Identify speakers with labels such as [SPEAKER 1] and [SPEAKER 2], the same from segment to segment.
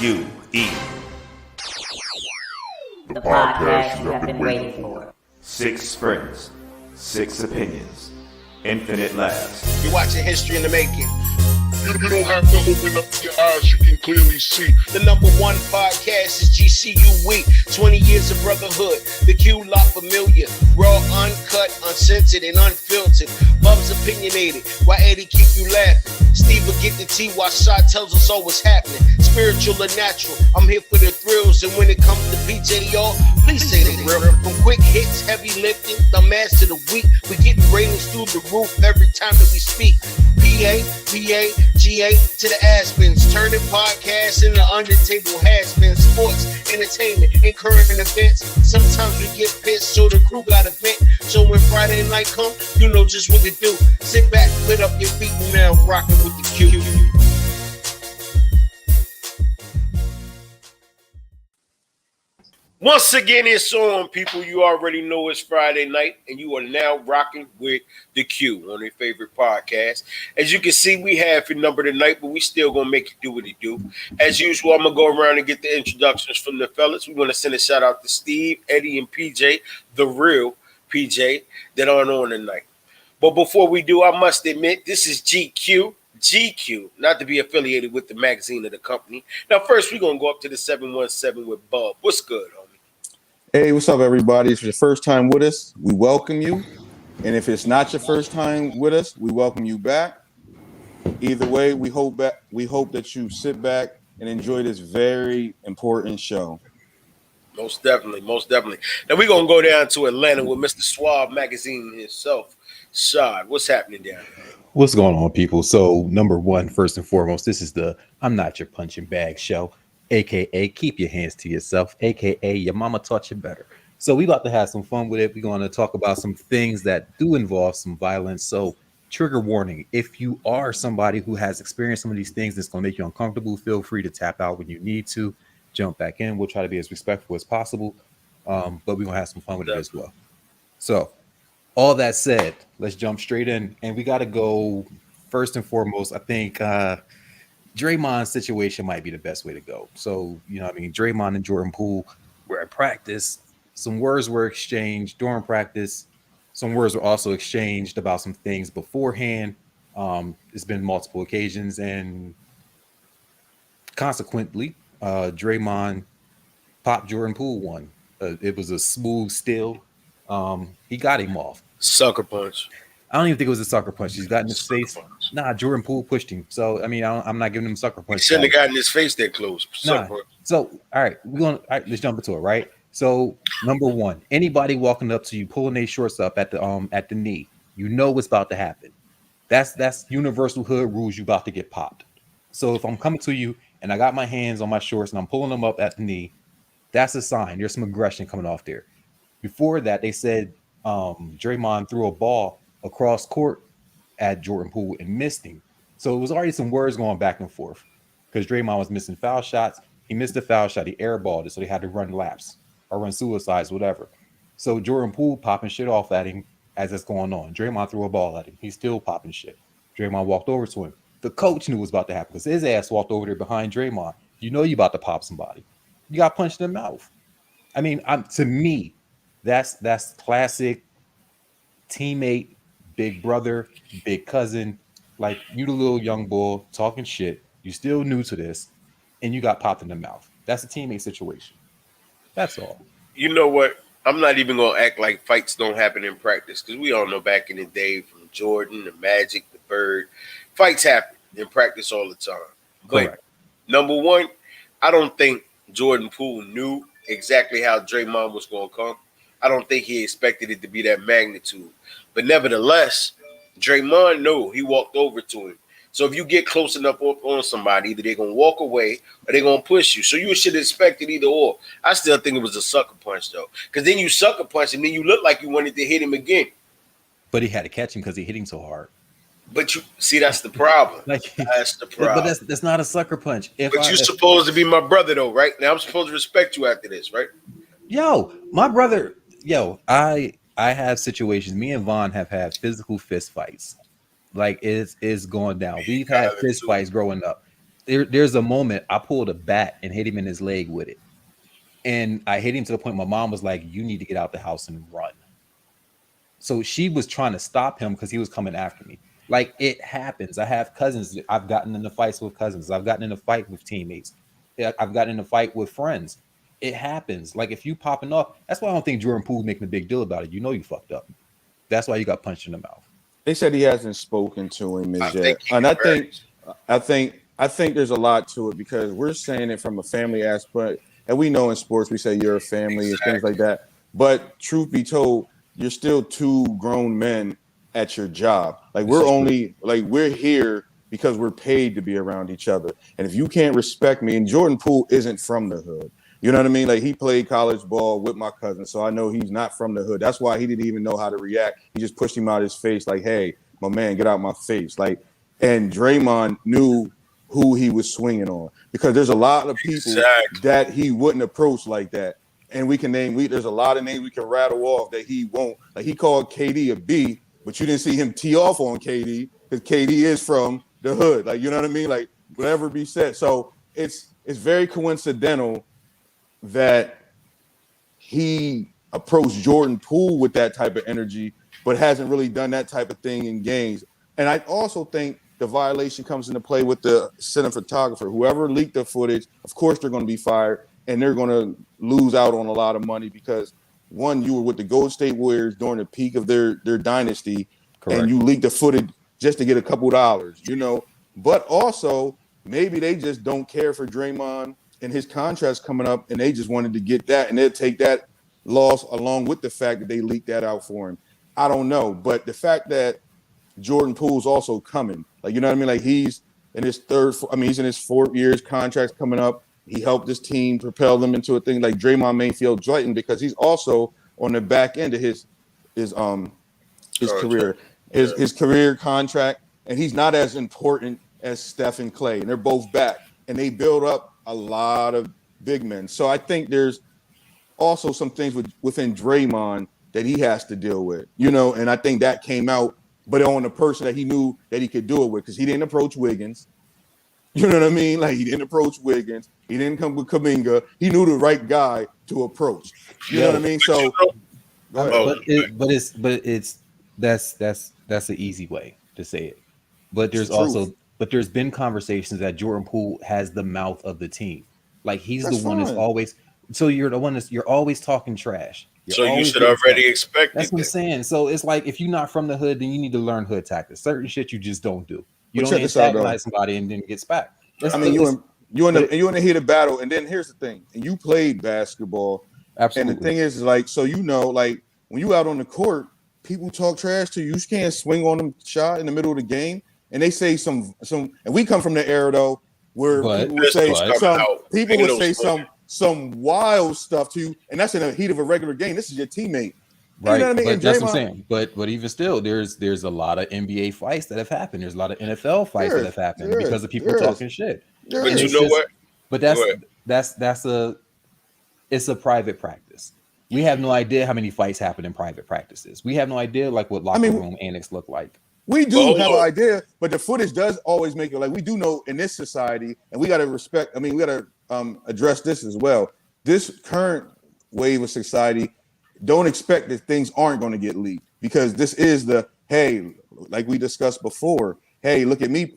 [SPEAKER 1] S-U-E.
[SPEAKER 2] The podcast you have been waiting for.
[SPEAKER 1] 6 friends, 6 opinions, infinite laughs.
[SPEAKER 3] You're watching history in the making.
[SPEAKER 4] You don't have to open up your eyes, you can clearly see.
[SPEAKER 3] The number one podcast is GCU Week. 20 years of brotherhood. The Q lot familiar. Raw, uncut, uncensored, and unfiltered. Bub's opinionated. Why Eddie keep you laughing? Steve will get the tea while Shot tells us all what's happening. Spiritual or natural. I'm here for the thrills. And when it comes to PJ, y'all, please say the real. From quick hits, heavy lifting, the mass to the week. We getting ratings through the roof every time that we speak. PA, GA to the Aspens, turning podcasts into under-table has-been. Sports, entertainment, and current events. Sometimes we get pissed, so the crew got a vent. So when Friday night come, you know just what to do. Sit back, put up your feet, and now rocking with the Q. Once again, it's on, people. You already know it's Friday night, and you are now rocking with the Q on your favorite podcast. As you can see, we have your number tonight, but we still gonna make it do what it do. As usual, I'm gonna go around and get the introductions from the fellas. We want to send a shout out to Steve, Eddie, and PJ, the real PJ, that aren't on tonight. But before we do, I must admit, this is GQ, not to be affiliated with the magazine of the company. Now, first, we're gonna go up to the 717 with Bub. What's good, homie?
[SPEAKER 5] Hey, what's up, everybody? If it's your first time with us, we welcome you. And if it's not your first time with us, we welcome you back. Either way, we hope that you sit back and enjoy this very important show.
[SPEAKER 3] Most definitely. Now we're gonna go down to Atlanta with Mr. Suave Magazine himself. Shad, what's happening down there?
[SPEAKER 6] What's going on, people? So, number one, first and foremost, this is the I'm Not Your Punching Bag show, aka keep your hands to yourself, aka your mama taught you better. So we about to have some fun with it. We're going to talk about some things that do involve some violence. So trigger warning, if you are somebody who has experienced some of these things that's going to make you uncomfortable, feel free to tap out when you need to, jump back in. We'll try to be as respectful as possible, but we're going to have some fun with it as well. So all that said, let's jump straight in. And we got to go first and foremost, I think Draymond's situation might be the best way to go. So, you know what I mean? Draymond and Jordan Poole were at practice. Some words were exchanged during practice. Some words were also exchanged about some things beforehand. It's been multiple occasions. And consequently, Draymond popped Jordan Poole one. It was a smooth steal. He got him off.
[SPEAKER 3] Sucker punch.
[SPEAKER 6] I don't even think it was a sucker punch. He's got in his face. Nah, Jordan Poole pushed him. So, I mean, I'm not giving him a sucker punch.
[SPEAKER 3] He shouldn't have gotten his face that close.
[SPEAKER 6] Nah. So, all right, let's jump into it, right? So, number one, anybody walking up to you, pulling their shorts up at the knee, you know what's about to happen. That's universal hood rules. You about to get popped. So, if I'm coming to you and I got my hands on my shorts and I'm pulling them up at the knee, that's a sign. There's some aggression coming off there. Before that, they said Draymond threw a ball across court at Jordan Poole and missed him. So it was already some words going back and forth because Draymond was missing foul shots. He missed a foul shot. He airballed it, so they had to run laps or run suicides, whatever. So Jordan Poole popping shit off at him as that's going on. Draymond threw a ball at him. He's still popping shit. Draymond walked over to him. The coach knew what was about to happen because his ass walked over there behind Draymond. You know you about to pop somebody. You got punched in the mouth. I mean, to me, that's classic teammate, big brother, big cousin, like you the little young boy talking shit. You still new to this, and you got popped in the mouth. That's a teammate situation. That's all.
[SPEAKER 3] You know what? I'm not even going to act like fights don't happen in practice because we all know back in the day from Jordan, the Magic, the Bird, fights happen in practice all the time. But
[SPEAKER 6] Correct.
[SPEAKER 3] Number one, I don't think Jordan Poole knew exactly how Draymond was going to come. I don't think he expected it to be that magnitude. But nevertheless, Draymond knew. He walked over to him. So if you get close enough on somebody, either they're going to walk away or they're going to push you. So you should expect it either or. I still think it was a sucker punch, though. Because then you sucker punch him, then you look like you wanted to hit him again.
[SPEAKER 6] But he had to catch him because he hit him so hard.
[SPEAKER 3] But you see, that's the problem.
[SPEAKER 6] Like,
[SPEAKER 3] that's the problem.
[SPEAKER 6] But that's not a sucker punch.
[SPEAKER 3] But you're supposed to be my brother, though, right? Now I'm supposed to respect you after this, right?
[SPEAKER 6] My brother, I have situations. Me and Vaughn have had physical fist fights. Like it's going down. We've had fist fights growing up. there's a moment I pulled a bat and hit him in his leg with it. And I hit him to the point my mom was like, you need to get out the house and run. So she was trying to stop him because he was coming after me. Like, it happens. I have cousins. I've gotten into fights with cousins. I've gotten in a fight with teammates. I've gotten in a fight with friends. It happens. Like, if you popping off, that's why I don't think Jordan Poole making a big deal about it. You know you fucked up. That's why you got punched in the mouth.
[SPEAKER 5] They said he hasn't spoken to him as yet.
[SPEAKER 3] think
[SPEAKER 5] And I think there's a lot to it because we're saying it from a family aspect. And we know in sports we say you're a family and things like that. But truth be told, you're still two grown men at your job. Like, we're here because we're paid to be around each other. And if you can't respect me, and Jordan Poole isn't from the hood. You know what I mean? Like, he played college ball with my cousin, so I know he's not from the hood. That's why he didn't even know how to react. He just pushed him out his face like, hey, my man, get out my face. Like, and Draymond knew who he was swinging on because there's a lot of people that he wouldn't approach like that. And there's a lot of names we can rattle off that he won't. Like, he called KD a B, but you didn't see him tee off on KD because KD is from the hood. Like, you know what I mean? Like, whatever be said. So it's very coincidental that he approached Jordan Poole with that type of energy, but hasn't really done that type of thing in games. And I also think the violation comes into play with the cinematographer. Whoever leaked the footage, of course, they're going to be fired. And they're going to lose out on a lot of money because, one, you were with the Golden State Warriors during the peak of their dynasty, correct, and you leaked the footage just to get a couple dollars, you know. But also, maybe they just don't care for Draymond and his contract's coming up, and they just wanted to get that, and they'll take that loss along with the fact that they leaked that out for him. I don't know. But the fact that Jordan Poole's also coming, like, you know what I mean? Like, he's in his he's in his 4th year, his contract's coming up. He helped his team propel them into a thing like Draymond may feel joined because he's also on the back end of his career, his career contract, and he's not as important as Steph and Clay, and they're both back, and they build up a lot of big men. So I think there's also some things within Draymond that he has to deal with, you know, and I think that came out, but on the person that he knew that he could do it with, because he didn't approach Wiggins. You know what I mean? Like, he didn't approach Wiggins. He didn't come with Kuminga. He knew the right guy to approach. You know what I mean? So,
[SPEAKER 6] that's an easy way to say it. But there's been conversations that Jordan Poole has the mouth of the team. Like, he's the one that's always. So you're the one you're always talking trash.
[SPEAKER 3] So you should already expect.
[SPEAKER 6] That's what I'm saying. So it's like, if you're not from the hood, then you need to learn hood tactics. Certain shit you just don't do. You don't antagonize somebody and then get back.
[SPEAKER 5] You in the heat of battle, and then here's the thing: and you played basketball, absolutely. And the thing is, like, so you know, like, when you out on the court, people talk trash to you. You can't swing on them shot in the middle of the game, and they say some. And we come from the era though where people would say some wild stuff to you, and that's in the heat of a regular game. This is your teammate.
[SPEAKER 6] Right,
[SPEAKER 5] you know what I mean?
[SPEAKER 6] but that's what I'm saying. But even still, there's a lot of NBA fights that have happened. There's a lot of NFL fights that have happened because of people talking shit.
[SPEAKER 3] But you know what?
[SPEAKER 6] But it's a private practice. We have no idea how many fights happen in private practices. We have no idea like what locker room annex look like.
[SPEAKER 5] We do have an idea, but the footage does always make it like we do know in this society, and we got to respect. I mean, we got to address this as well. This current wave of society. Don't expect that things aren't going to get leaked because this is the, hey, like we discussed before, hey, look at me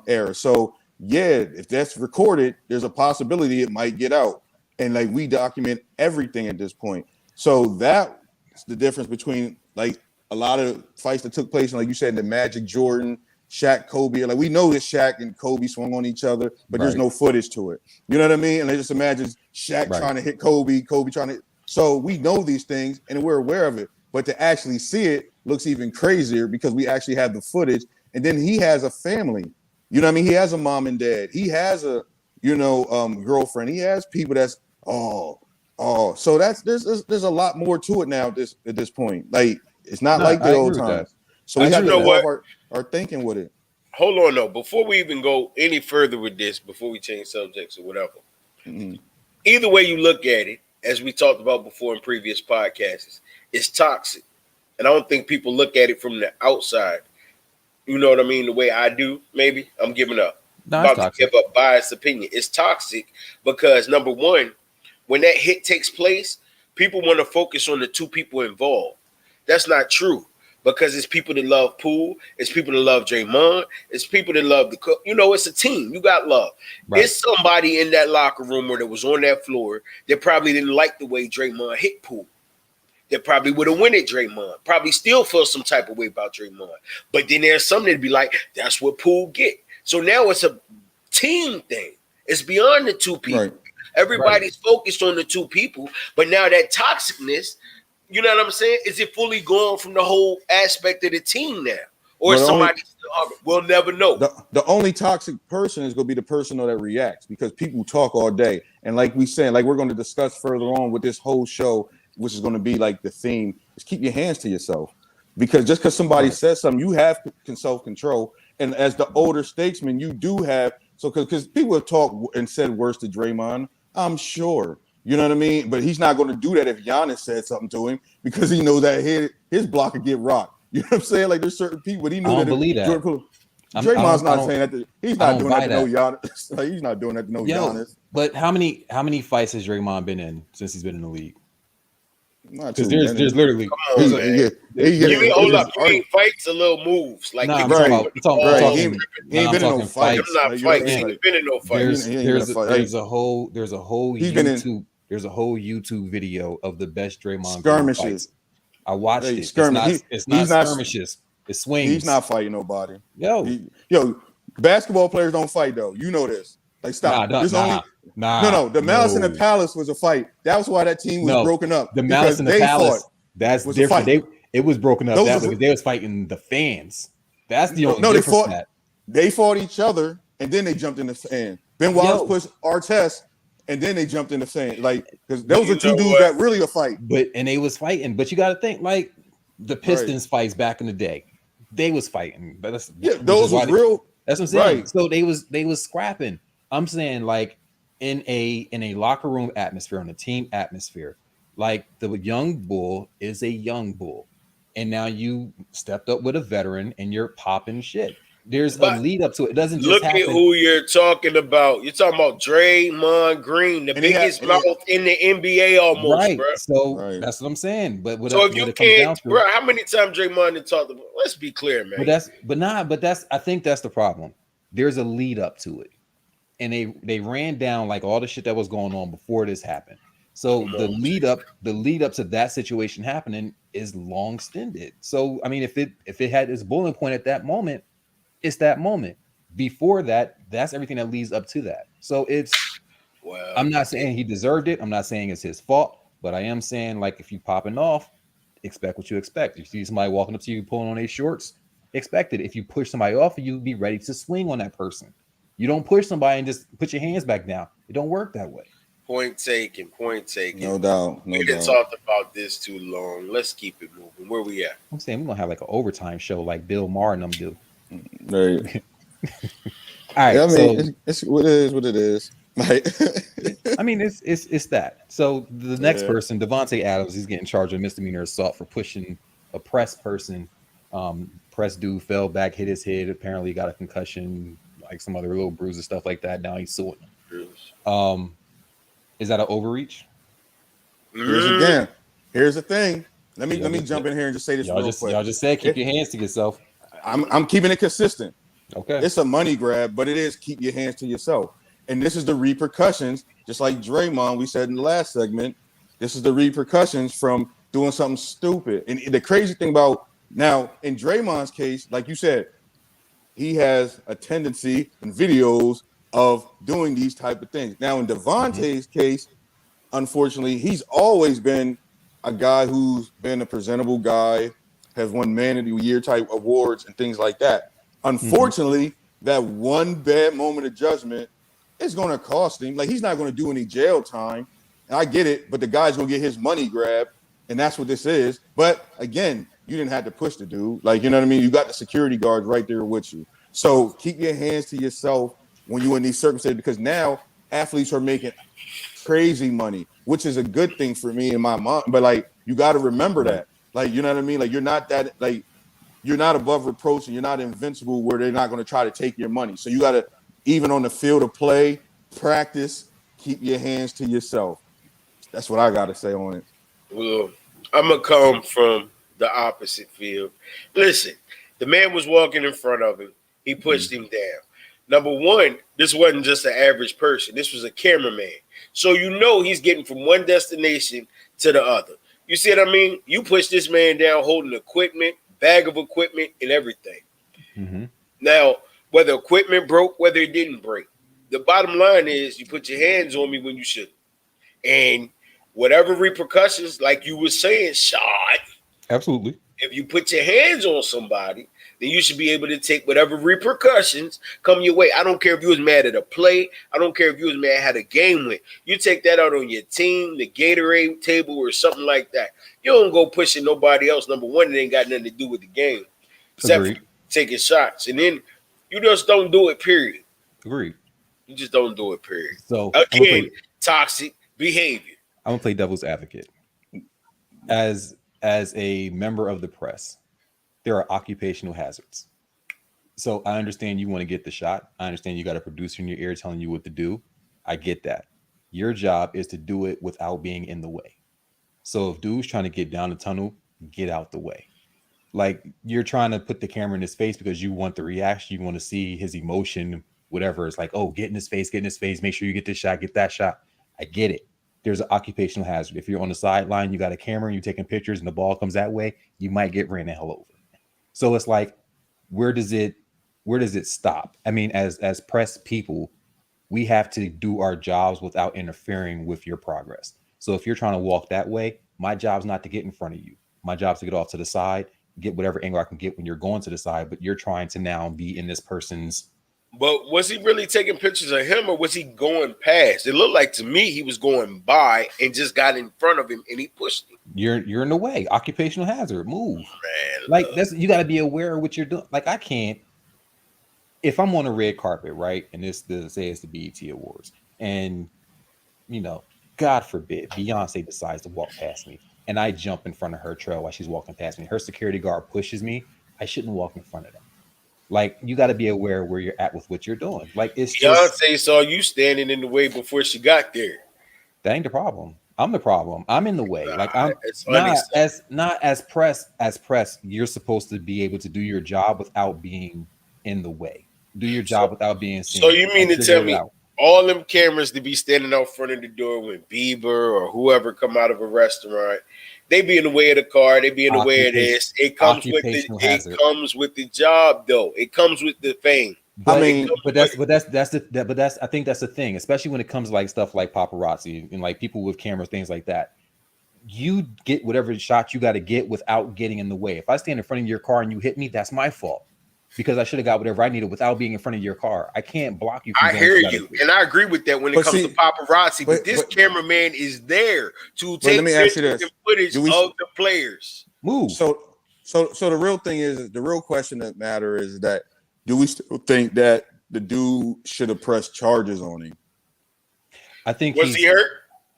[SPEAKER 5] era. So, yeah, if that's recorded, there's a possibility it might get out. And, like, we document everything at this point. So that's the difference between, like, a lot of fights that took place, like you said, the Magic, Jordan, Shaq, Kobe. Like, we know that Shaq and Kobe swung on each other, but there's no footage to it. You know what I mean? And they just imagine Shaq trying to hit Kobe, Kobe trying to. So we know these things and we're aware of it, but to actually see it looks even crazier because we actually have the footage. And then he has a family, you know what I mean? He has a mom and dad. He has a, girlfriend. He has people that's, so there's a lot more to it now at this point. Like, it's not like the old times. So we have to know our thinking with it.
[SPEAKER 3] Hold on, though. Before we even go any further with this, before we change subjects or whatever, either way you look at it, as we talked about before in previous podcasts, it's toxic. And I don't think people look at it from the outside. You know what I mean? The way I do, maybe. I'm giving up.
[SPEAKER 6] No, it's
[SPEAKER 3] about to give a biased opinion. It's toxic because number one, when that hit takes place, people want to focus on the two people involved. That's not true because it's people that love Poole, it's people that love Draymond, it's people that love the cook. You know, it's a team. You got love.
[SPEAKER 6] Right.
[SPEAKER 3] It's somebody in that locker room or that was on that floor that probably didn't like the way Draymond hit Poole. That probably would have won at Draymond. Probably still feel some type of way about Draymond. But then there's some that'd be like, that's what Poole get. So now it's a team thing. It's beyond the two people.
[SPEAKER 5] Right.
[SPEAKER 3] Everybody's focused on the two people, but now that toxicness, you know what I'm saying? Is it fully gone from the whole aspect of the team now? Or is somebody still hungry? We'll never know.
[SPEAKER 5] The only toxic person is going to be the person that reacts because people talk all day. And like we said, like we're going to discuss further on with this whole show, which is going to be like the theme, is keep your hands to yourself. Because just because somebody says something, you have self-control. And as the older statesman, you do have, so because people have talked and said worse to Draymond, I'm sure. You know what I mean? But he's not going to do that if Giannis said something to him because he knows that his block could get rocked. You know what I'm saying? Like there's certain people, but he knew
[SPEAKER 6] I don't
[SPEAKER 5] that.
[SPEAKER 6] believe that.
[SPEAKER 5] Draymond's not saying that. He's not doing that to no
[SPEAKER 6] that.
[SPEAKER 5] Giannis. Like, he's not doing that to no Giannis.
[SPEAKER 6] But how many fights has Draymond been in since he's been in the league?
[SPEAKER 5] Because
[SPEAKER 6] there's literally.
[SPEAKER 3] Hold up. You mean fights or little moves? Like,
[SPEAKER 6] nah, I'm
[SPEAKER 5] right.
[SPEAKER 6] talking.
[SPEAKER 5] He ain't been in no fights.
[SPEAKER 3] I'm not fighting. He ain't been in no fights.
[SPEAKER 6] There's a whole YouTube video of the best Draymond
[SPEAKER 5] skirmishes.
[SPEAKER 6] I watched it.
[SPEAKER 5] Skirmish.
[SPEAKER 6] It's not skirmishes. It's swings.
[SPEAKER 5] He's not fighting nobody.
[SPEAKER 6] Yo,
[SPEAKER 5] basketball players don't fight though. You know this. Like stop. No. The Malice in the Palace was a fight. That was why that team was broken up.
[SPEAKER 6] The Malice in the Palace. That's different. It was broken up because they was fighting the fans. That's the only difference.
[SPEAKER 5] They fought each other and then they jumped in the fan. Ben Wallace pushed Artest and then they jumped in the fan. Like because those are two dudes that really a fight.
[SPEAKER 6] But they was fighting. But you got to think like the Pistons fights back in the day. They was fighting. But
[SPEAKER 5] those was real.
[SPEAKER 6] That's what I'm saying. Right. So they was scrapping. I'm saying like in a locker room atmosphere, in a team atmosphere, like the young bull is a young bull, and now you stepped up with a veteran and you're popping shit. There's a lead up to it. It doesn't just happen. Look at
[SPEAKER 3] who you're talking about. You're talking about Draymond Green, the biggest mouth in the NBA almost,
[SPEAKER 6] right?
[SPEAKER 3] Bro.
[SPEAKER 6] So that's what I'm saying. But
[SPEAKER 3] if you can't, bro, how many times Draymond had talked about? Let's be clear, man.
[SPEAKER 6] I think that's the problem. There's a lead up to it. And they ran down like all the shit that was going on before this happened. So the lead up to that situation happening is long extended. So I mean, if it had its boiling point at that moment, it's that moment. Before that, that's everything that leads up to that. So I'm not saying he deserved it. I'm not saying it's his fault, but I am saying like if you popping off, expect what you expect. If you see somebody walking up to you pulling on their shorts, expect it. If you push somebody off, you be ready to swing on that person. You don't push somebody and just put your hands back down. It don't work that way.
[SPEAKER 3] Point taken.
[SPEAKER 5] No doubt.
[SPEAKER 3] We didn't talk about this too long. Let's keep it moving. Where we at?
[SPEAKER 6] I'm saying we're gonna have like an overtime show like Bill Maher and them do.
[SPEAKER 5] Right.
[SPEAKER 6] All right.
[SPEAKER 5] I mean, it's what it is. Like,
[SPEAKER 6] I mean, it's that. So the next person, Davante Adams, he's getting charged with misdemeanor assault for pushing a press person. Press dude fell back, hit his head. Apparently, got a concussion. Like some other little bruises, stuff like that. Now he's suing them. Is that an overreach?
[SPEAKER 5] Here's the thing. Let me jump in here and just say this real quick.
[SPEAKER 6] Y'all just said keep your hands to yourself.
[SPEAKER 5] I'm keeping it consistent.
[SPEAKER 6] Okay.
[SPEAKER 5] It's a money grab, but it is keep your hands to yourself. And this is the repercussions, just like Draymond, we said in the last segment. This is the repercussions from doing something stupid. And the crazy thing about now in Draymond's case, like you said, he has a tendency in videos of doing these type of things. Now, in Davante's case, unfortunately, he's always been a guy who's been a presentable guy, has won Man of the Year type awards and things like that. Unfortunately, that one bad moment of judgment is going to cost him. Like, he's not going to do any jail time. And I get it, but the guy's going to get his money grabbed, and that's what this is. But, again, you didn't have to push the dude. Like, you know what I mean? You got the security guards right there with you. So keep your hands to yourself when you're in these circumstances, because now athletes are making crazy money, which is a good thing for me in my mind. But, like, you got to remember that. Like, you know what I mean? Like, you're not that, like, you're not above reproach and you're not invincible where they're not going to try to take your money. So you got to even on the field of play, practice, keep your hands to yourself. That's what I got to say on it.
[SPEAKER 3] Well, I'm going to come from the opposite field. Listen, the man was walking in front of him. He pushed him down. Number one, this wasn't just an average person. This was a cameraman. So you know he's getting from one destination to the other. You see what I mean? You push this man down holding equipment, bag of equipment, and everything. Mm-hmm. Now, whether equipment broke, whether it didn't break, the bottom line is you put your hands on me when you shouldn't. And whatever repercussions, like you were saying, Shad,
[SPEAKER 6] absolutely.
[SPEAKER 3] If you put your hands on somebody, then you should be able to take whatever repercussions come your way. I don't care if you was mad at a play. I don't care if you was mad how the game went. You take that out on your team, the Gatorade table, or something like that. You don't go pushing nobody else. Number one, it ain't got nothing to do with the game. Except for taking shots. And then you just don't do it, period.
[SPEAKER 6] Agreed.
[SPEAKER 3] You just don't do it, period.
[SPEAKER 6] So
[SPEAKER 3] again, toxic behavior.
[SPEAKER 6] I'm gonna play devil's advocate. As a member of the press, there are occupational hazards. So I understand you want to get the shot. I understand you got a producer in your ear telling you what to do. I get that. Your job is to do it without being in the way. So if dude's trying to get down the tunnel, get out the way. Like you're trying to put the camera in his face because you want the reaction. You want to see his emotion, whatever. It's like, oh, get in his face, make sure you get this shot, get that shot. I get it. There's an occupational hazard. If you're on the sideline, you got a camera and you're taking pictures and the ball comes that way, you might get ran the hell over. So it's like, where does it stop? I mean, as press people, we have to do our jobs without interfering with your progress. So if you're trying to walk that way, my job's not to get in front of you. My job's to get off to the side, get whatever angle I can get when you're going to the side, but you're trying to now be in this person's.
[SPEAKER 3] But was he really taking pictures of him or was he going past? It looked like to me he was going by and just got in front of him and he pushed him.
[SPEAKER 6] You're in the way. Occupational hazard. Move.
[SPEAKER 3] Man,
[SPEAKER 6] like that's you got to be aware of what you're doing. Like I can't. If I'm on a red carpet, right, and say it's the BET Awards, and you know, God forbid, Beyonce decides to walk past me, and I jump in front of her trail while she's walking past me. Her security guard pushes me. I shouldn't walk in front of them. Like you got to be aware of where you're at with what you're doing. Like it's
[SPEAKER 3] Beyonce saw you standing in the way before she got there.
[SPEAKER 6] That ain't the problem. I'm the problem. I'm in the way. Like I'm not as press. You're supposed to be able to do your job without being in the way. Do your job without being seen.
[SPEAKER 3] So you mean to tell me all them cameras to be standing out front of the door when Bieber or whoever come out of a restaurant? They be in the way of the car. They be in the way of this. It comes with the job, though. It comes with the fame.
[SPEAKER 6] But, I think that's the thing, especially when it comes to like stuff like paparazzi and like people with cameras, things like that. You get whatever shot you got to get without getting in the way. If I stand in front of your car and you hit me, that's my fault because I should have got whatever I needed without being in front of your car. I can't block you.
[SPEAKER 3] I hear you, and I agree with that when it comes to paparazzi. But this cameraman is there to take pictures and footage of the players.
[SPEAKER 5] Move. So the real thing is, the real question that matter is that do we still think that the dude should have pressed charges on him?
[SPEAKER 6] I think
[SPEAKER 3] was he hurt?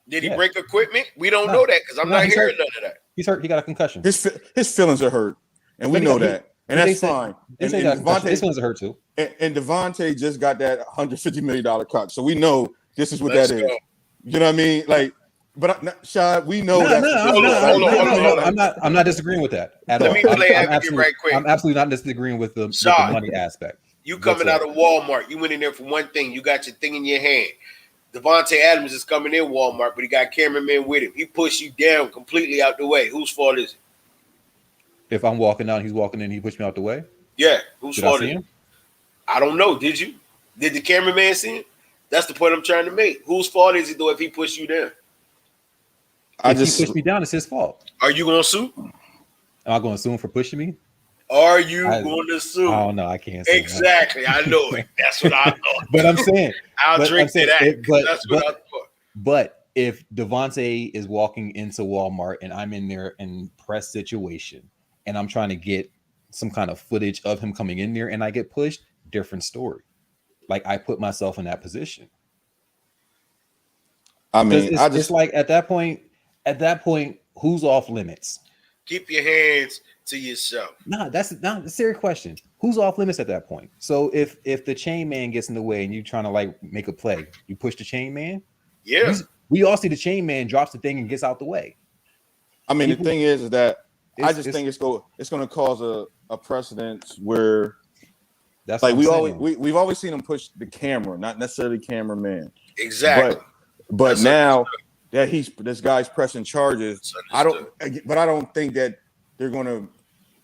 [SPEAKER 3] Did he break equipment? We don't know that because I'm not hearing none of that.
[SPEAKER 6] He's hurt. He got a concussion.
[SPEAKER 5] His feelings are hurt, and we know that. And that's fine.
[SPEAKER 6] And Davante, his feelings are hurt too.
[SPEAKER 5] And Davante just got that $150 million cut, so we know this is what that is. You know what I mean? Like, but Shad, we know that.
[SPEAKER 6] I'm not disagreeing with that at all.
[SPEAKER 3] Let me play advocate right quick.
[SPEAKER 6] I'm absolutely not disagreeing with the money aspect.
[SPEAKER 3] You coming out of Walmart? You went in there for one thing. You got your thing in your hand. Davante Adams is coming in Walmart, but he got cameramen with him. He pushed you down completely out the way. Whose fault is it?
[SPEAKER 6] If I'm walking out, he's walking in, he pushed me out the way.
[SPEAKER 3] Yeah, whose fault is it? I don't know. Did you? Did the cameraman see him? That's the point I'm trying to make. Whose fault is it though if he pushed you down?
[SPEAKER 6] If he pushed me down, it's his fault.
[SPEAKER 3] Are you going to sue?
[SPEAKER 6] Am I going to sue him for pushing me?
[SPEAKER 3] Are you going to sue?
[SPEAKER 6] I don't know. I can't
[SPEAKER 3] say exactly. I know it. That's what I thought.
[SPEAKER 6] But I'm saying
[SPEAKER 3] I'll drink to that. That's what I thought.
[SPEAKER 6] But if Davante is walking into Walmart and I'm in there in press situation and I'm trying to get some kind of footage of him coming in there and I get pushed, different story. Like I put myself in that position. I mean, it's like at that point, who's off limits?
[SPEAKER 3] Keep your hands to yourself.
[SPEAKER 6] Nah, that's not a serious question. Who's off limits at that point? So if the chain man gets in the way and you trying to like make a play, you push the chain man.
[SPEAKER 3] Yeah.
[SPEAKER 6] We all see the chain man drops the thing and gets out the way.
[SPEAKER 5] I mean, the thing is that I just think it's going to cause a precedent where
[SPEAKER 6] that's
[SPEAKER 5] like we've always seen him push the camera, not necessarily cameraman.
[SPEAKER 3] Exactly.
[SPEAKER 5] But now that this guy's pressing charges, I don't think that they're going to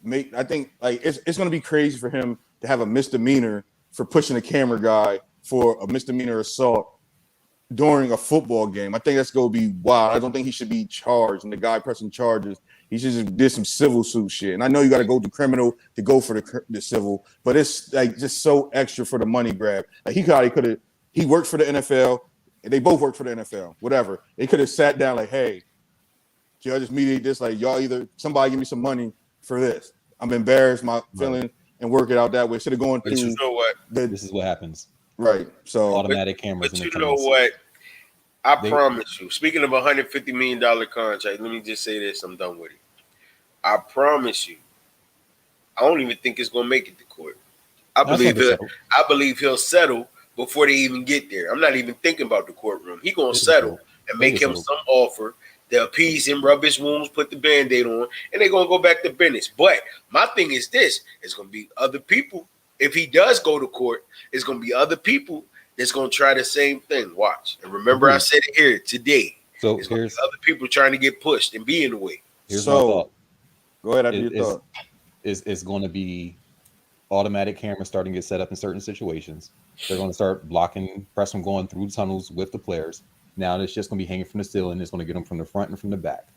[SPEAKER 5] make. I think like it's going to be crazy for him to have a misdemeanor for pushing a camera guy for a misdemeanor assault during a football game. I think that's going to be wild. I don't think he should be charged. And the guy pressing charges, he should just did some civil suit shit. And I know you got to go to criminal to go for the civil, but it's like just so extra for the money grab. Like he worked for the NFL. And they both worked for the NFL. Whatever. They could have sat down like, hey, judges mediate this. Like y'all somebody give me some money for this. I'm embarrassed, my feeling, and work it out that way. Instead of going through.
[SPEAKER 3] But you know what?
[SPEAKER 6] This is what happens.
[SPEAKER 5] Right. So
[SPEAKER 6] automatic cameras.
[SPEAKER 3] But you know what? I promise you. Speaking of $150 million contract, let me just say this. I'm done with it. I promise you. I don't even think it's gonna make it to court. I believe he'll settle before they even get there. I'm not even thinking about the courtroom. He gonna settle and make him some offer to appease him, rub his wounds, put the Band-Aid on, and they're gonna go back to business. But my thing is this: it's gonna be other people. If he does go to court, it's gonna be other people that's gonna try the same thing. Watch. And remember, I said it here today.
[SPEAKER 6] So
[SPEAKER 3] it's gonna be other people trying to get pushed and be in the way.
[SPEAKER 6] Here's my thought.
[SPEAKER 5] Go ahead, after your thought.
[SPEAKER 6] It's gonna be automatic cameras starting to get set up in certain situations. They're going to start blocking press from going through tunnels with the players. Now it's just going to be hanging from the ceiling. It's going to get them from the front and from the back.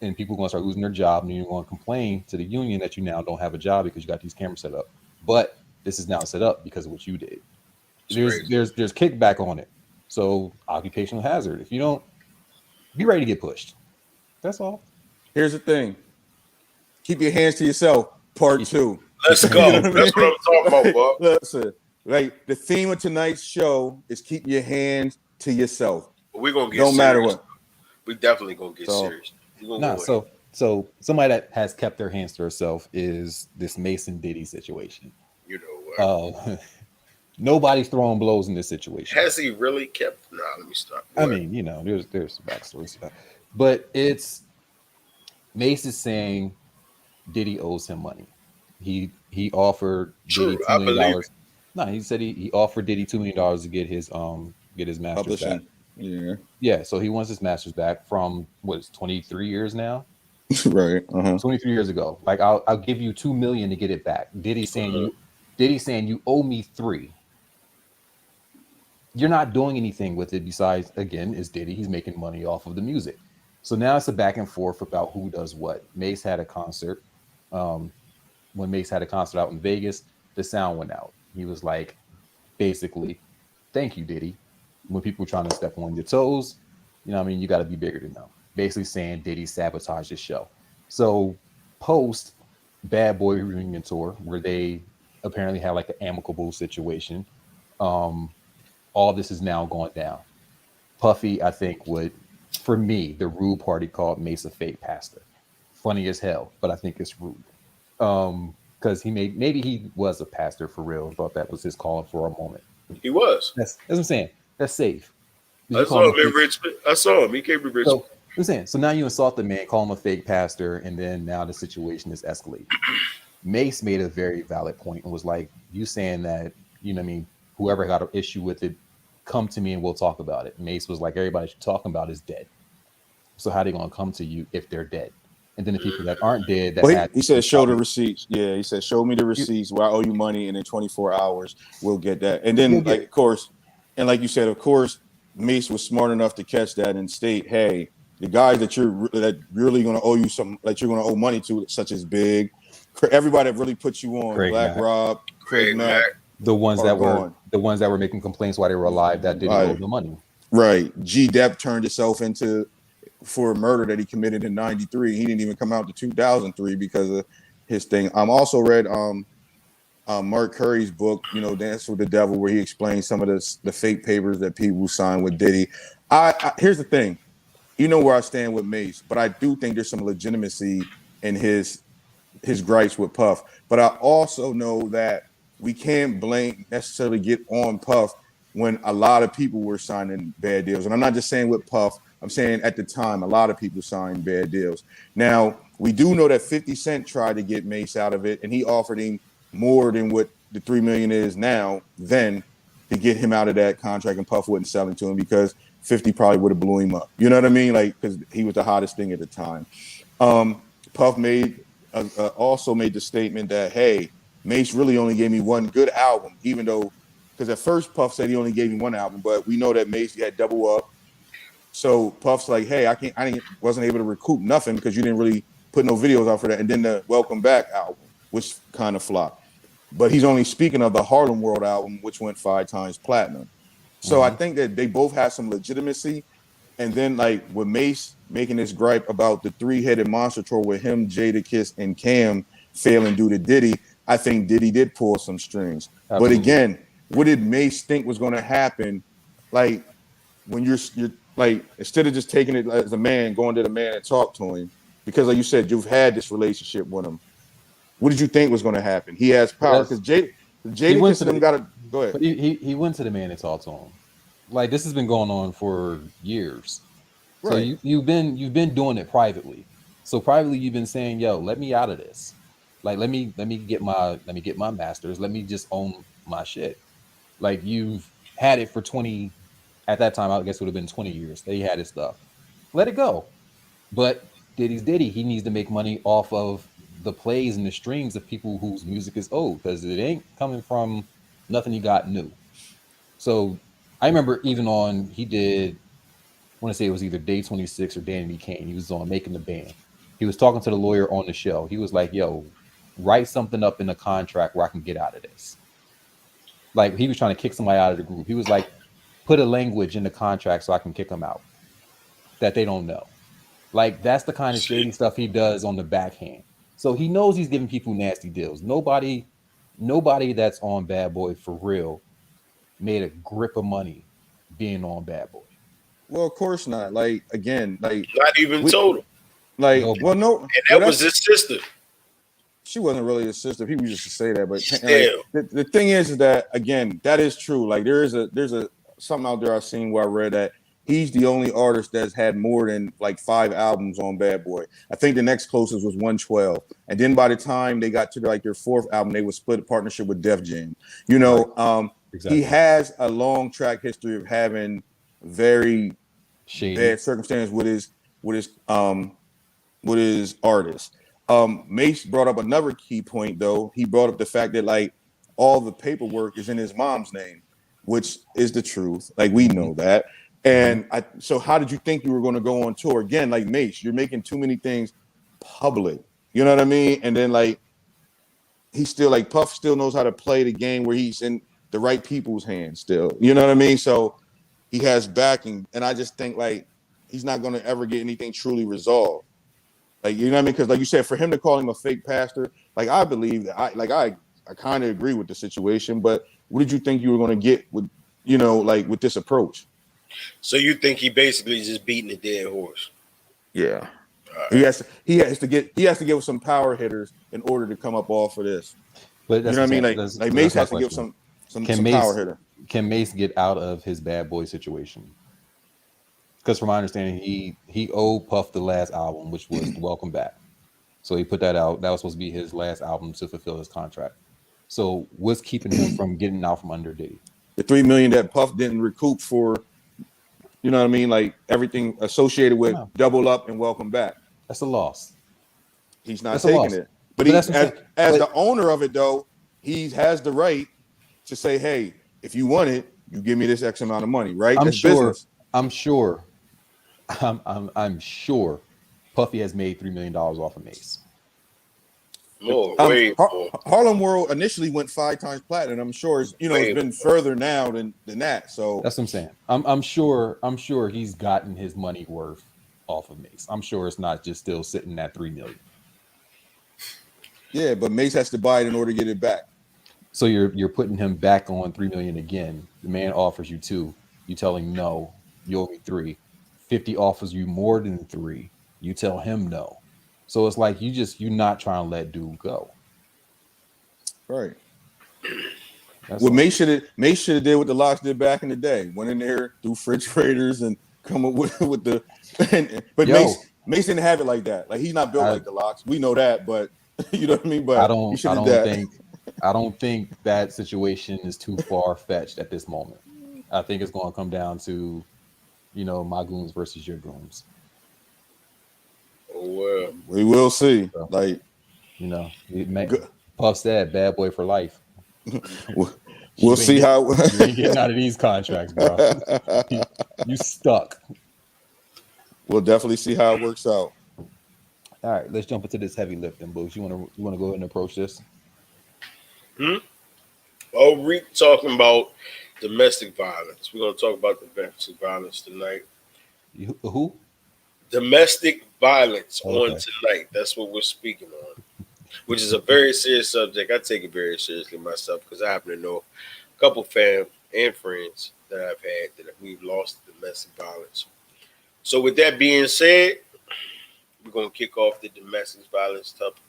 [SPEAKER 6] And people are going to start losing their job. And you're going to complain to the union that you now don't have a job because you got these cameras set up. But this is now set up because of what you did. There's kickback on it. So occupational hazard. If you don't, be ready to get pushed. That's all.
[SPEAKER 5] Here's the thing. Keep your hands to yourself. Part 2.
[SPEAKER 3] Let's go. You know That's what I'm talking about, Bob.
[SPEAKER 5] Listen. Like the theme of tonight's show is keep your hands to yourself.
[SPEAKER 3] We're gonna get
[SPEAKER 5] no
[SPEAKER 3] serious.
[SPEAKER 5] Matter what.
[SPEAKER 3] We definitely gonna get serious.
[SPEAKER 6] So somebody that has kept their hands to herself is this Mason Diddy situation.
[SPEAKER 3] You know what?
[SPEAKER 6] Nobody's throwing blows in this situation.
[SPEAKER 3] Has he really kept? Nah, let me stop.
[SPEAKER 6] I mean, you know, there's backstories, but it's Mace is saying Diddy owes him money. He offered Diddy $2 million. No, he said he offered Diddy $2 million to get his masters back. Yeah. So he wants his masters back from what's 23 years now,
[SPEAKER 5] right?
[SPEAKER 6] 23 years ago. Like I'll give you $2 million to get it back. Diddy saying you owe me $3 million. You're not doing anything with it besides, again, is Diddy. He's making money off of the music. So now it's a back and forth about who does what. Mace had a concert. When Mace had a concert out in Vegas, the sound went out. He was like, basically, thank you, Diddy. When people were trying to step on your toes, you know what I mean? You got to be bigger than them. Basically saying Diddy sabotaged the show. So post Bad Boy reunion tour, where they apparently had like an amicable situation, all this is now going down. Puffy, I think, would, for me, the rude party called Mace a fake pastor. Funny as hell, but I think it's rude. Because maybe he was a pastor for real. Thought that was his calling for a moment.
[SPEAKER 3] He was.
[SPEAKER 6] That's what I'm saying. That's safe.
[SPEAKER 3] I saw him in Richmond. I saw him. He came to Richmond.
[SPEAKER 6] So, I'm saying. So now you insult the man, call him a fake pastor, and then now the situation is escalating. Mace made a very valid point and was like, "You saying that? You know what I mean? Whoever got an issue with it, come to me and we'll talk about it." Mace was like, "Everybody you're talking about is dead. So how are they gonna come to you if they're dead?" And then the people that aren't dead,
[SPEAKER 5] he said, show the receipts. Yeah, he said, show me the receipts where I owe you money, and in 24 hours, we'll get that. And then, like, of course, and like you said, of course, Mace was smart enough to catch that and state, hey, the guys that really going to owe you something, that you're going to owe money to, such as Big, everybody that really put you on,
[SPEAKER 6] Craig
[SPEAKER 5] Black
[SPEAKER 6] Mack.
[SPEAKER 5] Rob, Craig Mack,
[SPEAKER 6] the ones that were making complaints while they were alive that didn't owe the money.
[SPEAKER 5] Right. G-Dep turned itself into for a murder that he committed in 93. He didn't even come out to 2003 because of his thing. I'm also read Mark Curry's book, you know, Dance with the Devil, where he explains some of the fake papers that people signed with Diddy. I here's the thing. You know where I stand with Mace, but I do think there's some legitimacy and his gripes with Puff. But I also know that we can't necessarily get on Puff when a lot of people were signing bad deals. And I'm not just saying with Puff, I'm saying at the time, a lot of people signed bad deals. Now, we do know that 50 Cent tried to get Mace out of it, and he offered him more than what the $3 million is now, then to get him out of that contract, and Puff wouldn't sell it to him because 50 probably would have blew him up. You know what I mean? Like, because he was the hottest thing at the time. Puff also made the statement that, hey, Mace really only gave me one good album, even though, because at first Puff said he only gave me one album, but we know that Mace had Double Up. So Puff's like, hey, wasn't able to recoup nothing because you didn't really put no videos out for that. And then the Welcome Back album, which kind of flopped. But he's only speaking of the Harlem World album, which went 5 times platinum. So I think that they both have some legitimacy. And then, like, with Mace making this gripe about the 3-headed monster tour with him, Jadakiss, and Cam failing due to Diddy, I think Diddy did pull some strings. Absolutely. But again, what did Mace think was going to happen? Like, when you're like, instead of just taking it as a man, going to the man and talk to him, because like you said, you've had this relationship with him. What did you think was going to happen? He has power because Jadakiss and them got to go ahead.
[SPEAKER 6] But he went to the man and talked to him. Like, this has been going on for years. Right. So you've been doing it privately. So privately you've been saying, yo, let me out of this. Like, let me get my masters. Let me just own my shit. Like, you've had it for 20, at that time, I guess it would have been 20 years that he had his stuff. Let it go. But Diddy's Diddy. He needs to make money off of the plays and the streams of people whose music is old, because it ain't coming from nothing he got new. So I remember he did, I want to say it was either Day 26 or Danny Kane. He was on Making the Band. He was talking to the lawyer on the show. He was like, yo, write something up in the contract where I can get out of this. Like, he was trying to kick somebody out of the group. He was like, put a language in the contract so I can kick them out that they don't know. Like, that's the kind of shady stuff he does on the backhand. So he knows he's giving people nasty deals. Nobody that's on Bad Boy for real made a grip of money being on Bad Boy.
[SPEAKER 5] Well, of course not. Like, again, like,
[SPEAKER 3] not even total.
[SPEAKER 5] Like, well, no,
[SPEAKER 3] and that was his sister.
[SPEAKER 5] She wasn't really his sister. People used to say that, but like, the thing is that, again, that is true. Like, there's a something out there I've seen where I read that he's the only artist that's had more than like 5 albums on Bad Boy. I think the next closest was 112, and then by the time they got to like their 4th album, they would split a partnership with Def Jam. You know, exactly. He has a long track history of having very bad circumstances with his artists. Mace brought up another key point, though. He brought up the fact that like all the paperwork is in his mom's name, which is the truth. Like, we know that. And so how did you think you were going to go on tour again? Like, Mace, you're making too many things public. You know what I mean? And then like he's still like Puff still knows how to play the game where he's in the right people's hands still. You know what I mean? So he has backing, and I just think like he's not going to ever get anything truly resolved. Like, you know what I mean? Because like you said, for him to call him a fake pastor, like, I believe that I kind of agree with the situation, but what did you think you were going to get with, you know, like with this approach?
[SPEAKER 3] So you think he basically just beating a dead horse? Yeah.
[SPEAKER 5] Right. He has to get with some power hitters in order to come up off of this.
[SPEAKER 6] But that's,
[SPEAKER 5] you know what I mean? Like Mace has to give some power hitter.
[SPEAKER 6] Can Mace get out of his Bad Boy situation? Because from my understanding, he owed Puff the last album, which was Welcome Back. So he put that out. That was supposed to be his last album to fulfill his contract. So what's keeping him from getting out from under Diddy?
[SPEAKER 5] The $3 million that Puff didn't recoup for, you know what I mean? Like everything associated with Double Up and Welcome Back.
[SPEAKER 6] That's a loss.
[SPEAKER 5] He's not taking it. But as the owner of it, though, he has the right to say, hey, if you want it, you give me this X amount of money, right?
[SPEAKER 6] I'm sure Puffy has made $3 million off of Mace.
[SPEAKER 5] Harlem World initially went 5 times platinum. I'm sure it's been further now than that. So
[SPEAKER 6] that's what I'm saying. I'm sure he's gotten his money worth off of Mace. I'm sure it's not just still sitting at $3 million.
[SPEAKER 5] Yeah, but Mace has to buy it in order to get it back.
[SPEAKER 6] So you're putting him back on $3 million again. The man offers you 2. You tell him no. You owe me 3. 50 offers you more than 3. You tell him no. So it's like you're not trying to let dude go.
[SPEAKER 5] Right.
[SPEAKER 6] That's
[SPEAKER 5] What
[SPEAKER 6] all.
[SPEAKER 5] Mace should have did what the Locks did back in the day. Went in there through refrigerators and come up with the. But
[SPEAKER 6] Yo.
[SPEAKER 5] Mace didn't have it like that. Like he's not built like the Locks. We know that, but you know what I mean. But he should have that.
[SPEAKER 6] I don't think that situation is too far fetched at this moment. I think it's going to come down to, my goons versus your goons.
[SPEAKER 3] Oh well,
[SPEAKER 5] we will see.
[SPEAKER 6] So,
[SPEAKER 5] like,
[SPEAKER 6] Puff said, "Bad boy for life."
[SPEAKER 5] We'll see how
[SPEAKER 6] you ain't getting out of these contracts, bro. You stuck.
[SPEAKER 5] We'll definitely see how it works out.
[SPEAKER 6] All right, let's jump into this heavy lifting, Boots. You want to go ahead and approach this?
[SPEAKER 3] Oh, Reek talking about domestic violence. We're gonna talk about domestic violence tonight.
[SPEAKER 6] Who?
[SPEAKER 3] Domestic violence
[SPEAKER 6] Okay.
[SPEAKER 3] on tonight. That's what we're speaking on, which is a very serious subject. I take it very seriously myself because I happen to know a couple fam and friends that I've had that we've lost to domestic violence. So with that being said, we're going to kick off the domestic violence topic.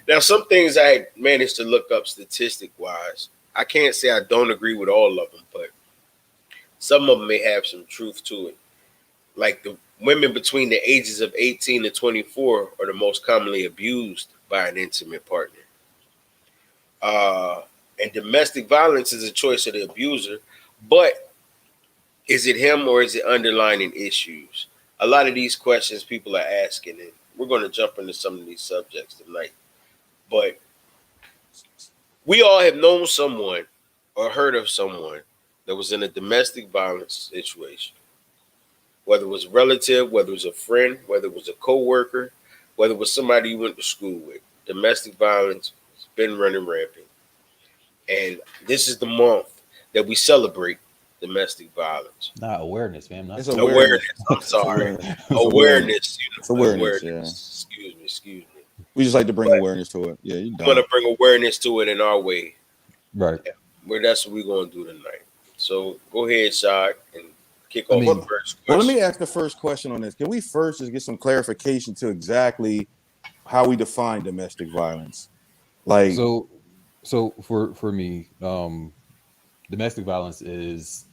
[SPEAKER 3] Now, some things I had managed to look up statistic-wise. I can't say I don't agree with all of them, but some of them may have some truth to it. Like the women between the ages of 18 to 24 are the most commonly abused by an intimate partner. And domestic violence is a choice of the abuser, but is it him or is it underlying issues? A lot of these questions people are asking, and we're going to jump into some of these subjects tonight. But we all have known someone or heard of someone that was in a domestic violence situation. Whether it was a relative, whether it was a friend, whether it was a coworker, whether it was somebody you went to school with. Domestic violence has been running rampant. And this is the month that we celebrate domestic violence.
[SPEAKER 6] Not awareness, man.
[SPEAKER 5] It's
[SPEAKER 3] awareness. I'm sorry. Awareness.
[SPEAKER 5] It's awareness.
[SPEAKER 3] Yeah. Excuse me.
[SPEAKER 5] We just like to bring awareness to it. Yeah, you
[SPEAKER 3] I'm going to bring awareness to it in our way.
[SPEAKER 6] Right.
[SPEAKER 3] Yeah, that's what we're going to do tonight. So go ahead, Shad, and kick off the first question.
[SPEAKER 5] Well, let me ask the first question on this. Can we first just get some clarification to exactly how we define domestic violence? Like,
[SPEAKER 6] so for me, domestic violence is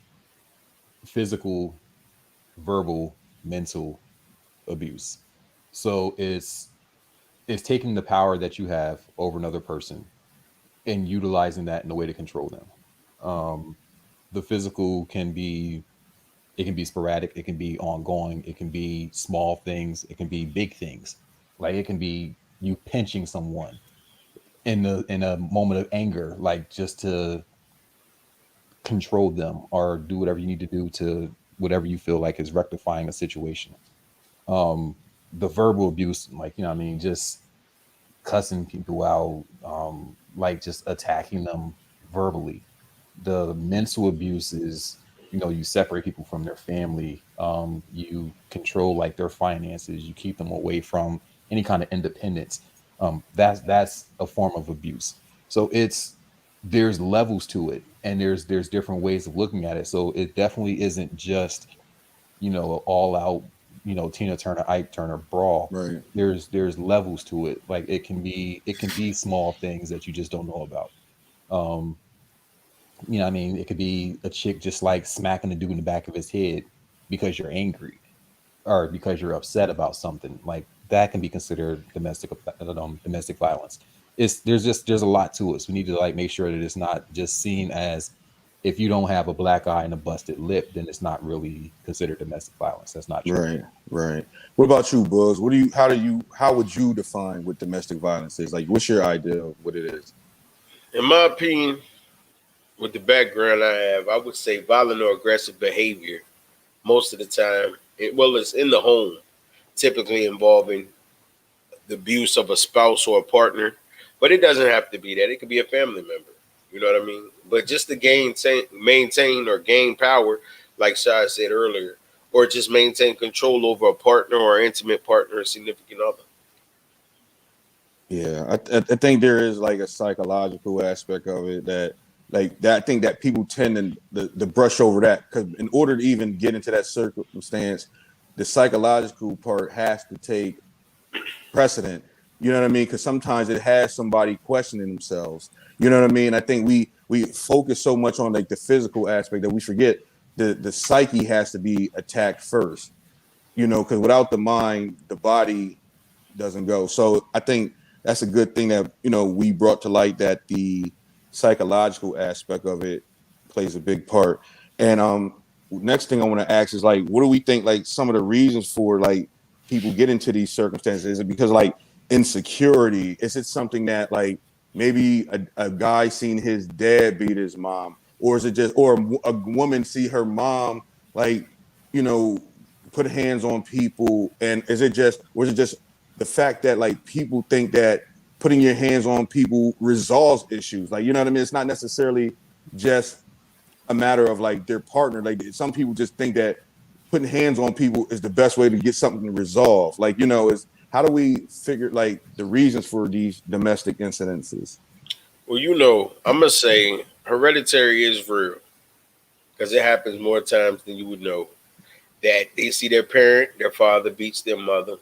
[SPEAKER 6] physical, verbal, mental abuse. So it's taking the power that you have over another person and utilizing that in a way to control them. The physical can be sporadic, it can be ongoing, it can be small things, it can be big things. Like it can be you pinching someone in a moment of anger, like just to control them or do whatever you need to do to whatever you feel like is rectifying a situation. The verbal abuse, like, just cussing people out, like just attacking them verbally. The mental abuse is, you separate people from their family. You control like their finances. You keep them away from any kind of independence. That's a form of abuse. So there's levels to it, and there's different ways of looking at it. So it definitely isn't just, all out, Tina Turner, Ike Turner brawl.
[SPEAKER 5] Right.
[SPEAKER 6] There's levels to it. Like it can be small things that you just don't know about. It could be a chick just like smacking the dude in the back of his head because you're angry or because you're upset about something. Like that can be considered domestic violence. There's a lot to it. So we need to like make sure that it's not just seen as, if you don't have a black eye and a busted lip, then it's not really considered domestic violence. That's not true.
[SPEAKER 5] Right. What about you, Buzz? How would you define what domestic violence is? Like, what's your idea of what it is?
[SPEAKER 3] In my opinion, with the background I have, I would say violent or aggressive behavior most of the time. It's in the home, typically involving the abuse of a spouse or a partner. But it doesn't have to be that. It could be a family member. You know what I mean? But just to maintain or gain power, like Shai said earlier, or just maintain control over a partner or intimate partner or significant other.
[SPEAKER 5] Yeah, I think there is like a psychological aspect of it that I think that people tend to brush over that, because in order to even get into that circumstance, the psychological part has to take precedent You know what I mean? Because sometimes it has somebody questioning themselves. You know what I mean? I think we focus so much on like the physical aspect that we forget the psyche has to be attacked first. You know, because without the mind, the body doesn't go. So I think that's a good thing that, you know, we brought to light, that the psychological aspect of it plays a big part. And next thing I want to ask is like, what do we think like some of the reasons for like people get into these circumstances? Is it because like insecurity? Is it something that like maybe a guy seen his dad beat his mom, or is it just, or a woman see her mom like, you know, put hands on people? And is it just, or is it just the fact that like people think that putting your hands on people resolves issues? Like, you know what I mean? It's not necessarily just a matter of like their partner. Like some people just think that putting hands on people is the best way to get something resolved. Like, you know, is how do we figure like the reasons for these domestic incidences?
[SPEAKER 3] Well, you know, I'm gonna say hereditary is real because it happens more times than you would know. That they see their parent, their father beats their mother.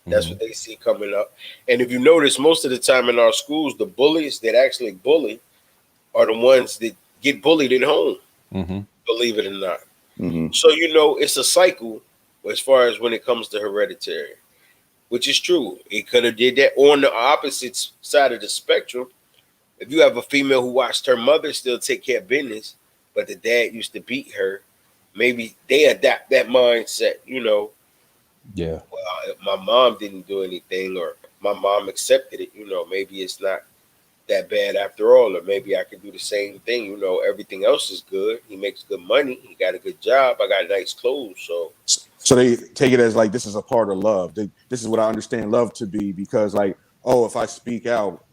[SPEAKER 3] That's what they see coming up. And if you notice, most of the time in our schools, the bullies that actually bully are the ones that get bullied at home, believe it or not. So, you know, it's a cycle as far as when it comes to hereditary, which is true. It could have did that. Or on the opposite side of the spectrum, if you have a female who watched her mother still take care of business, but the dad used to beat her, maybe they adapt that mindset, you know.
[SPEAKER 6] Yeah.
[SPEAKER 3] Well, my mom didn't do anything, or my mom accepted it, you know, maybe it's not that bad after all, or maybe I could do the same thing, you know, everything else is good. He makes good money, he got a good job, I got nice clothes.
[SPEAKER 5] So they take it as like this is a part of love. This is what I understand love to be, because like, oh, if I speak out,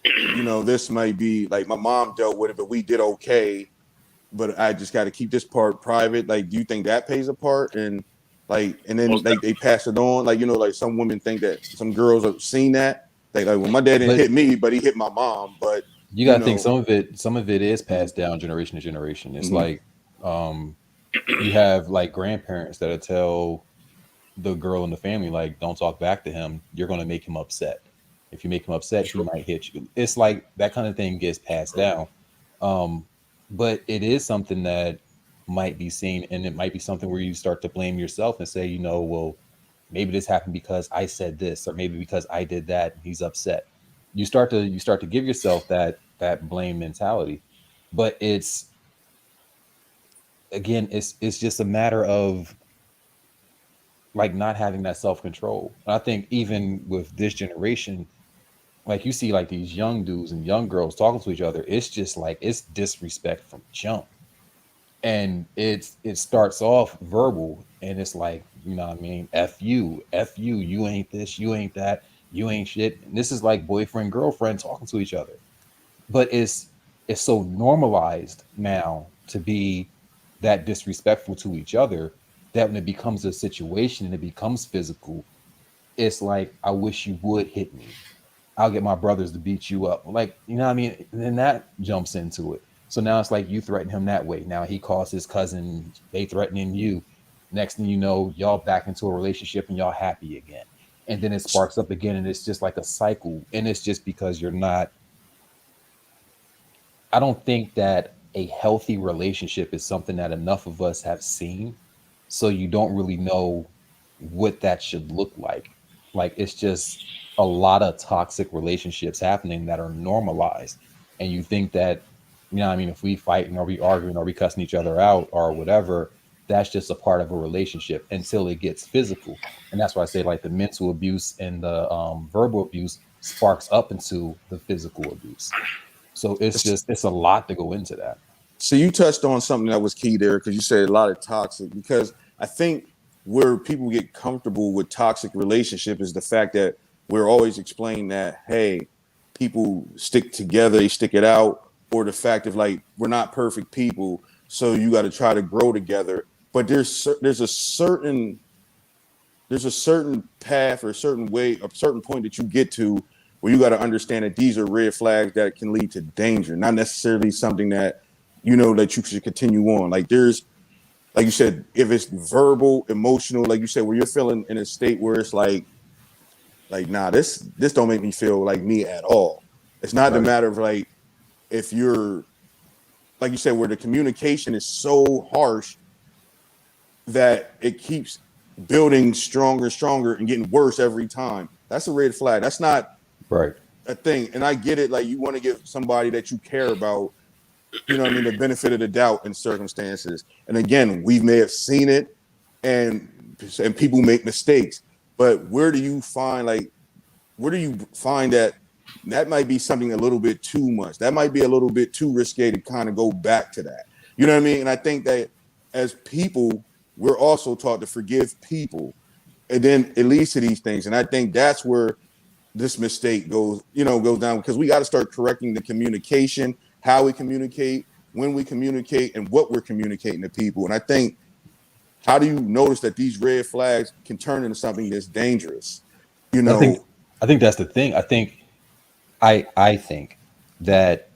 [SPEAKER 5] you know, this might be like my mom dealt with it, but we did okay. But I just got to keep this part private. Like, do you think that plays a part? And like, and then like they pass it on. Like, you know, like some women think that some girls have seen that. Like, well, my dad didn't hit me, but he hit my mom. But
[SPEAKER 6] you gotta think some of it is passed down generation to generation. It's like you have like grandparents that'll tell the girl in the family, like, don't talk back to him. You're gonna make him upset. If you make him upset, he might hit you. It's like that kind of thing gets passed down. But it is something that might be seen, and it might be something where you start to blame yourself and say, you know, well, maybe this happened because I said this, or maybe because I did that and he's upset. You start to give yourself that blame mentality. But it's just a matter of like not having that self-control. And I think even with this generation, like you see like these young dudes and young girls talking to each other, it's just like it's disrespect from jump. And it starts off verbal, and it's like, you know what I mean, F you, you ain't this, you ain't that, you ain't shit. And this is like boyfriend, girlfriend talking to each other. But it's so normalized now to be that disrespectful to each other that when it becomes a situation and it becomes physical, it's like, I wish you would hit me. I'll get my brothers to beat you up. Like, you know what I mean? And then that jumps into it. So now it's like you threaten him that way. Now he calls his cousin, they threatening you. Next thing you know, y'all back into a relationship and y'all happy again. And then it sparks up again, and it's just like a cycle. And it's just because you're not, I don't think that a healthy relationship is something that enough of us have seen. So you don't really know what that should look like. Like, it's just a lot of toxic relationships happening that are normalized. And you think that, you know what I mean, if we fighting or we arguing or we cussing each other out or whatever, that's just a part of a relationship until it gets physical. And that's why I say like the mental abuse and the verbal abuse sparks up into the physical abuse. So it's a lot to go into that.
[SPEAKER 5] So you touched on something that was key there, because you said a lot of toxic, because I think where people get comfortable with toxic relationship is the fact that we're always explaining that, hey, people stick together, they stick it out, or the fact of like, we're not perfect people, so you got to try to grow together. But there's a certain path or a certain way, a certain point that you get to where you got to understand that these are red flags that can lead to danger, not necessarily something that, you know, that you should continue on. Like there's, like you said, if it's verbal, emotional, like you said, where you're feeling in a state where it's like like, nah, this don't make me feel like me at all. It's not the matter of like if you're like you said, where the communication is so harsh that it keeps building stronger and stronger and getting worse every time. That's a red flag. That's not
[SPEAKER 6] Right.
[SPEAKER 5] a thing. And I get it. Like you want to give somebody that you care about, you know what I mean, the benefit of the doubt in circumstances. And again, we may have seen it and people make mistakes, but where do you find that might be something a little bit too much? That might be a little bit too risque to kind of go back to that. You know what I mean? And I think that as people, we're also taught to forgive people. And then it leads to these things. And I think that's where this mistake goes down, because we got to start correcting the communication, how we communicate, when we communicate, and what we're communicating to people. And I think, how do you notice that these red flags can turn into something that's dangerous? You know,
[SPEAKER 6] I think that's the thing. I think that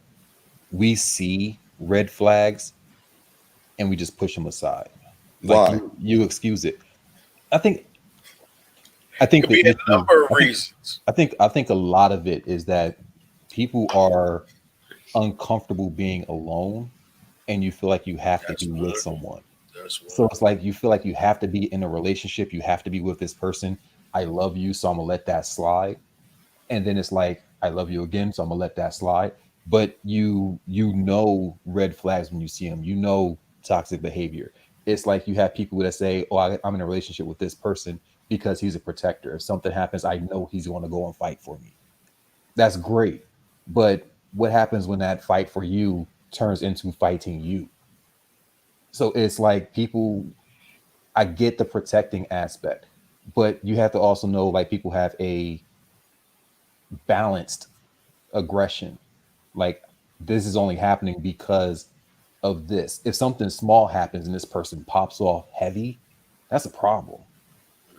[SPEAKER 6] we see red flags and we just push them aside. Like
[SPEAKER 5] why?
[SPEAKER 6] you excuse it. I think
[SPEAKER 3] Could be a number of reasons.
[SPEAKER 6] I think a lot of it is that people are uncomfortable being alone, and you feel like you have to be with someone. So it's like you feel like you have to be in a relationship. You have to be with this person. I love you, so I'm gonna let that slide. And then it's like, I love you again, so I'm gonna let that slide. But you know red flags when you see them. You know toxic behavior. It's like you have people that say, "Oh, I'm in a relationship with this person because he's a protector. If something happens, I know he's going to go and fight for me." That's great. But what happens when that fight for you turns into fighting you? So it's like people, I get the protecting aspect, but you have to also know, like, people have a balanced aggression. Like, this is only happening because of this. If something small happens and this person pops off heavy, that's a problem.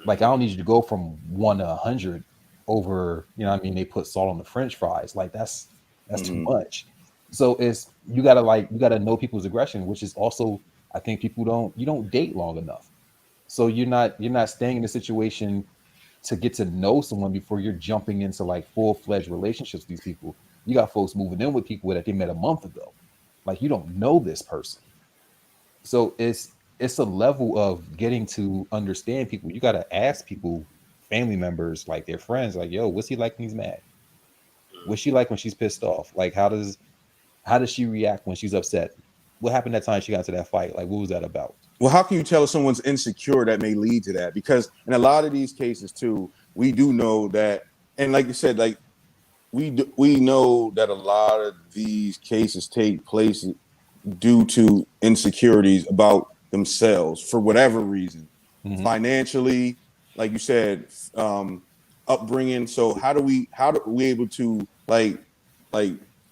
[SPEAKER 6] Like, I don't need you to go from 1 to 100 over, you know what I mean? They put salt on the French fries. Like, that's too much. So you gotta know people's aggression, which is also, I think you don't date long enough. So you're not staying in a situation to get to know someone before you're jumping into like full-fledged relationships with these people. You got folks moving in with people that they met a month ago. Like, you don't know this person. So it's a level of getting to understand people. You got to ask people, family members, like their friends, like, yo, what's he like when he's mad? What's she like when she's pissed off? Like, how does she react when she's upset? What happened that time she got into that fight? Like, what was that about?
[SPEAKER 5] Well, how can you tell if someone's insecure that may lead to that? Because in a lot of these cases too, we do know that, and like you said, like we know that a lot of these cases take place due to insecurities about themselves for whatever reason, financially, like you said, upbringing. So how do we able to like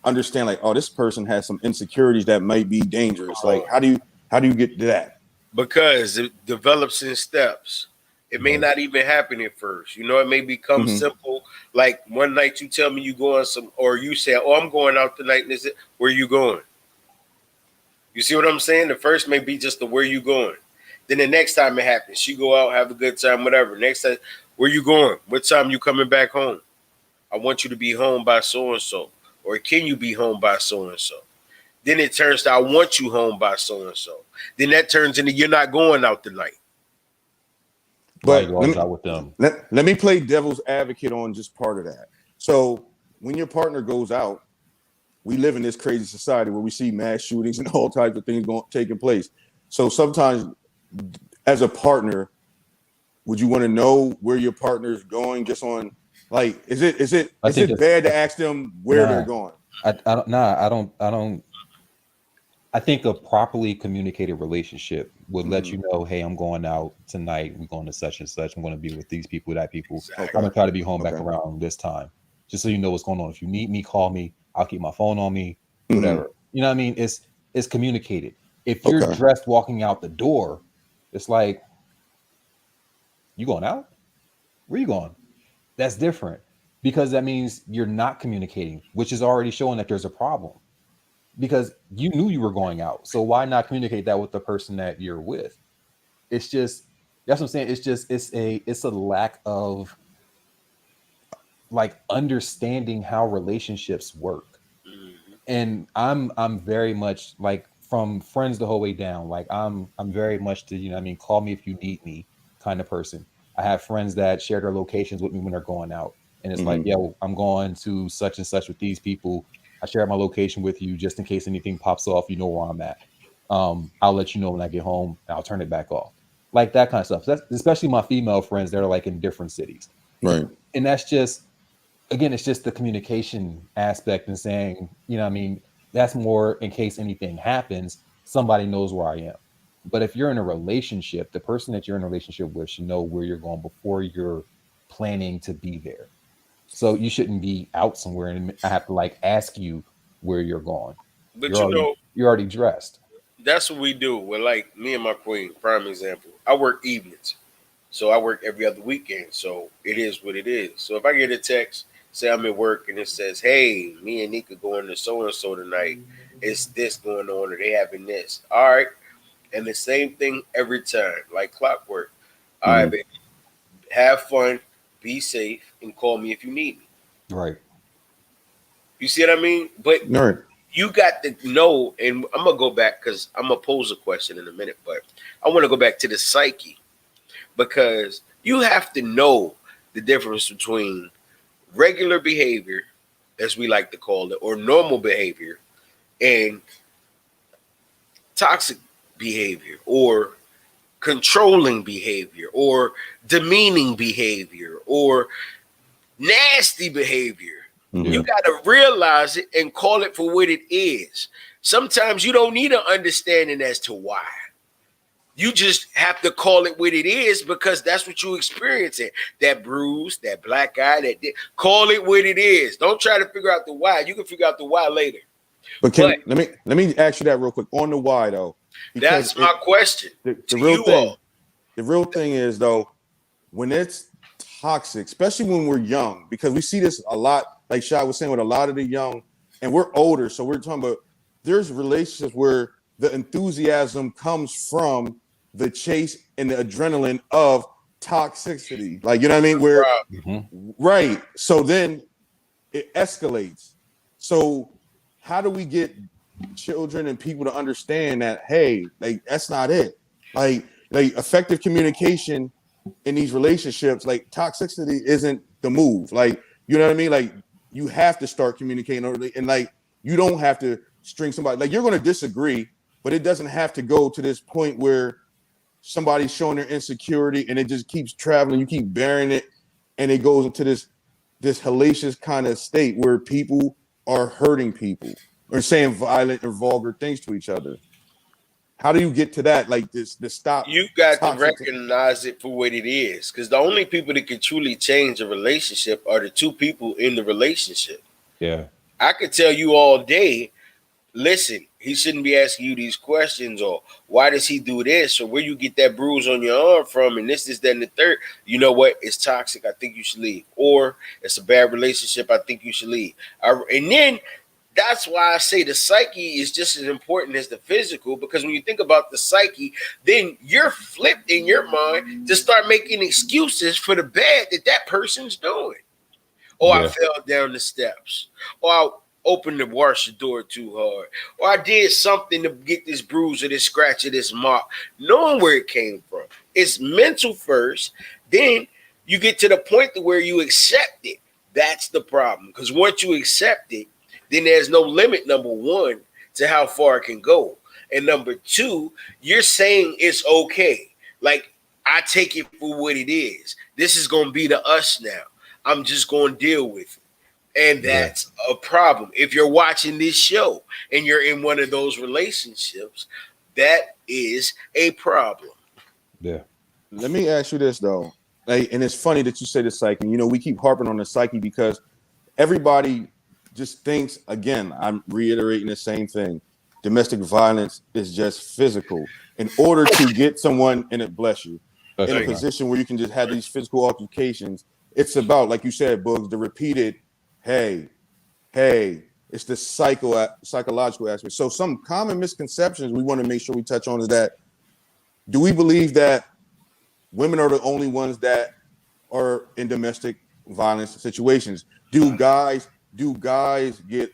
[SPEAKER 5] understand, like, oh, this person has some insecurities that might be dangerous? Like, how do you get to that?
[SPEAKER 3] Because it develops in steps. It may not even happen at first. You know, it may become simple. Like, one night you tell me you going or you say, "Oh, I'm going out tonight." And is it, where you going? You see what I'm saying? The first may be just the where you going. Then the next time it happens, she go out, have a good time, whatever. Next time, where you going? What time you coming back home? I want you to be home by so and so. Or can you be home by so and so? Then it turns to, I want you home by so and so. Then that turns into, you're not going out tonight.
[SPEAKER 5] But let me play devil's advocate on just part of that. So when your partner goes out, we live in this crazy society where we see mass shootings and all types of things taking place. So sometimes, as a partner, would you want to know where your partner is going? Just on, like, is it bad to ask them where they're going?
[SPEAKER 6] I don't. I think a properly communicated relationship would let you know, hey, I'm going out tonight. We're going to such and such. I'm going to be with these people, that people.
[SPEAKER 3] Exactly.
[SPEAKER 6] I'm gonna try to be home back around this time, just so you know what's going on. If you need me, call me. I'll keep my phone on me. Whatever. You know what I mean? It's communicated. If you're dressed walking out the door, it's like, you going out? Where you going? That's different, because that means you're not communicating, which is already showing that there's a problem. Because you knew you were going out, so why not communicate that with the person that you're with? It's just, that's what I'm saying. It's a lack of like understanding how relationships work. And I'm very much like from friends the whole way down. Like I'm very much the, what I mean, call me if you need me kind of person. I have friends that share their locations with me when they're going out. And it's like, yo, I'm going to such and such with these people. I share my location with you just in case anything pops off, you know where I'm at. I'll let you know when I get home and I'll turn it back off. Like that kind of stuff. So that's especially my female friends that are like in different cities.
[SPEAKER 5] Right.
[SPEAKER 6] And that's just, again, it's just the communication aspect and saying, what I mean, that's more in case anything happens, somebody knows where I am. But if you're in a relationship, the person that you're in a relationship with should know where you're going before you're planning to be there. So you shouldn't be out somewhere and I have to like ask you where you're going.
[SPEAKER 3] But
[SPEAKER 6] you're already dressed.
[SPEAKER 3] That's what we do. Well, like me and my queen, prime example. I work evenings. So I work every other weekend. So it is what it is. So if I get a text, say I'm at work and it says, hey, me and Nika going to so-and-so tonight. It's this going on or they having this. All right. And the same thing every time, like clockwork. All right, baby. Have fun, be safe, and call me if you need me.
[SPEAKER 6] Right.
[SPEAKER 3] You see what I mean? But you got to know, and I'm going to go back because I'm going to pose a question in a minute, but I want to go back to the psyche because you have to know the difference between regular behavior, as we like to call it, or normal behavior, and toxic behavior, or controlling behavior, or demeaning behavior, or nasty behavior. You got to realize it and call it for what it is. Sometimes you don't need an understanding as to why. You just have to call it what it is because that's what you experiencing. That bruise, that black eye, call it what it is. Don't try to figure out the why. You can figure out the why later.
[SPEAKER 5] But let me ask you that real quick on the why though.
[SPEAKER 3] That's my question.
[SPEAKER 5] The real thing is though, when it's toxic, especially when we're young, because we see this a lot, like Shai was saying, with a lot of the young, and we're older, so we're talking about there's relationships where the enthusiasm comes from the chase and the adrenaline of toxicity. Like, you know what I mean? Where right. So then it escalates. So how do we get children and people to understand that, hey, like that's not it. Like effective communication in these relationships, like toxicity isn't the move. Like, you know what I mean? Like you have to start communicating early, and like you don't have to string somebody, like you're going to disagree, but it doesn't have to go to this point where somebody's showing their insecurity and it just keeps traveling. You keep bearing it, and it goes into this hellacious kind of state where people are hurting people or saying violent or vulgar things to each other. How do you get to that? Like this stop.
[SPEAKER 3] You got to recognize it for what it is, because the only people that can truly change a relationship are the two people in the relationship. Yeah, I could tell you all day, listen, he shouldn't be asking you these questions, or why does he do this, or where you get that bruise on your arm from, and this, that, and the third. You know what? It's toxic. I think you should leave. Or it's a bad relationship. I think you should leave. And then that's why I say the psyche is just as important as the physical, because when you think about the psyche, then you're flipped in your mind to start making excuses for the bad that person's doing. Or I fell down the steps. Or I opened the washer door too hard. Or I did something to get this bruise or this scratch or this mark. Knowing where it came from. It's mental first. Then you get to the point to where you accept it. That's the problem. Because once you accept it, then there's no limit, number one, to how far it can go. And number two, you're saying it's okay. Like, I take it for what it is. This is going to be to us now. I'm just going to deal with it. And that's a problem. If you're watching this show and you're in one of those relationships, that is a problem.
[SPEAKER 5] Yeah. Let me ask you this, though. Like, and it's funny that you say the psyche. You know, we keep harping on the psyche because everybody just thinks, again, I'm reiterating the same thing. Domestic violence is just physical. In order to get someone, and it bless you, in a position where you can just have these physical altercations, it's about, like you said, Bugs, the repeated, hey, it's the psychological aspect. So some common misconceptions we want to make sure we touch on is that, do we believe that women are the only ones that are in domestic violence situations. Do guys get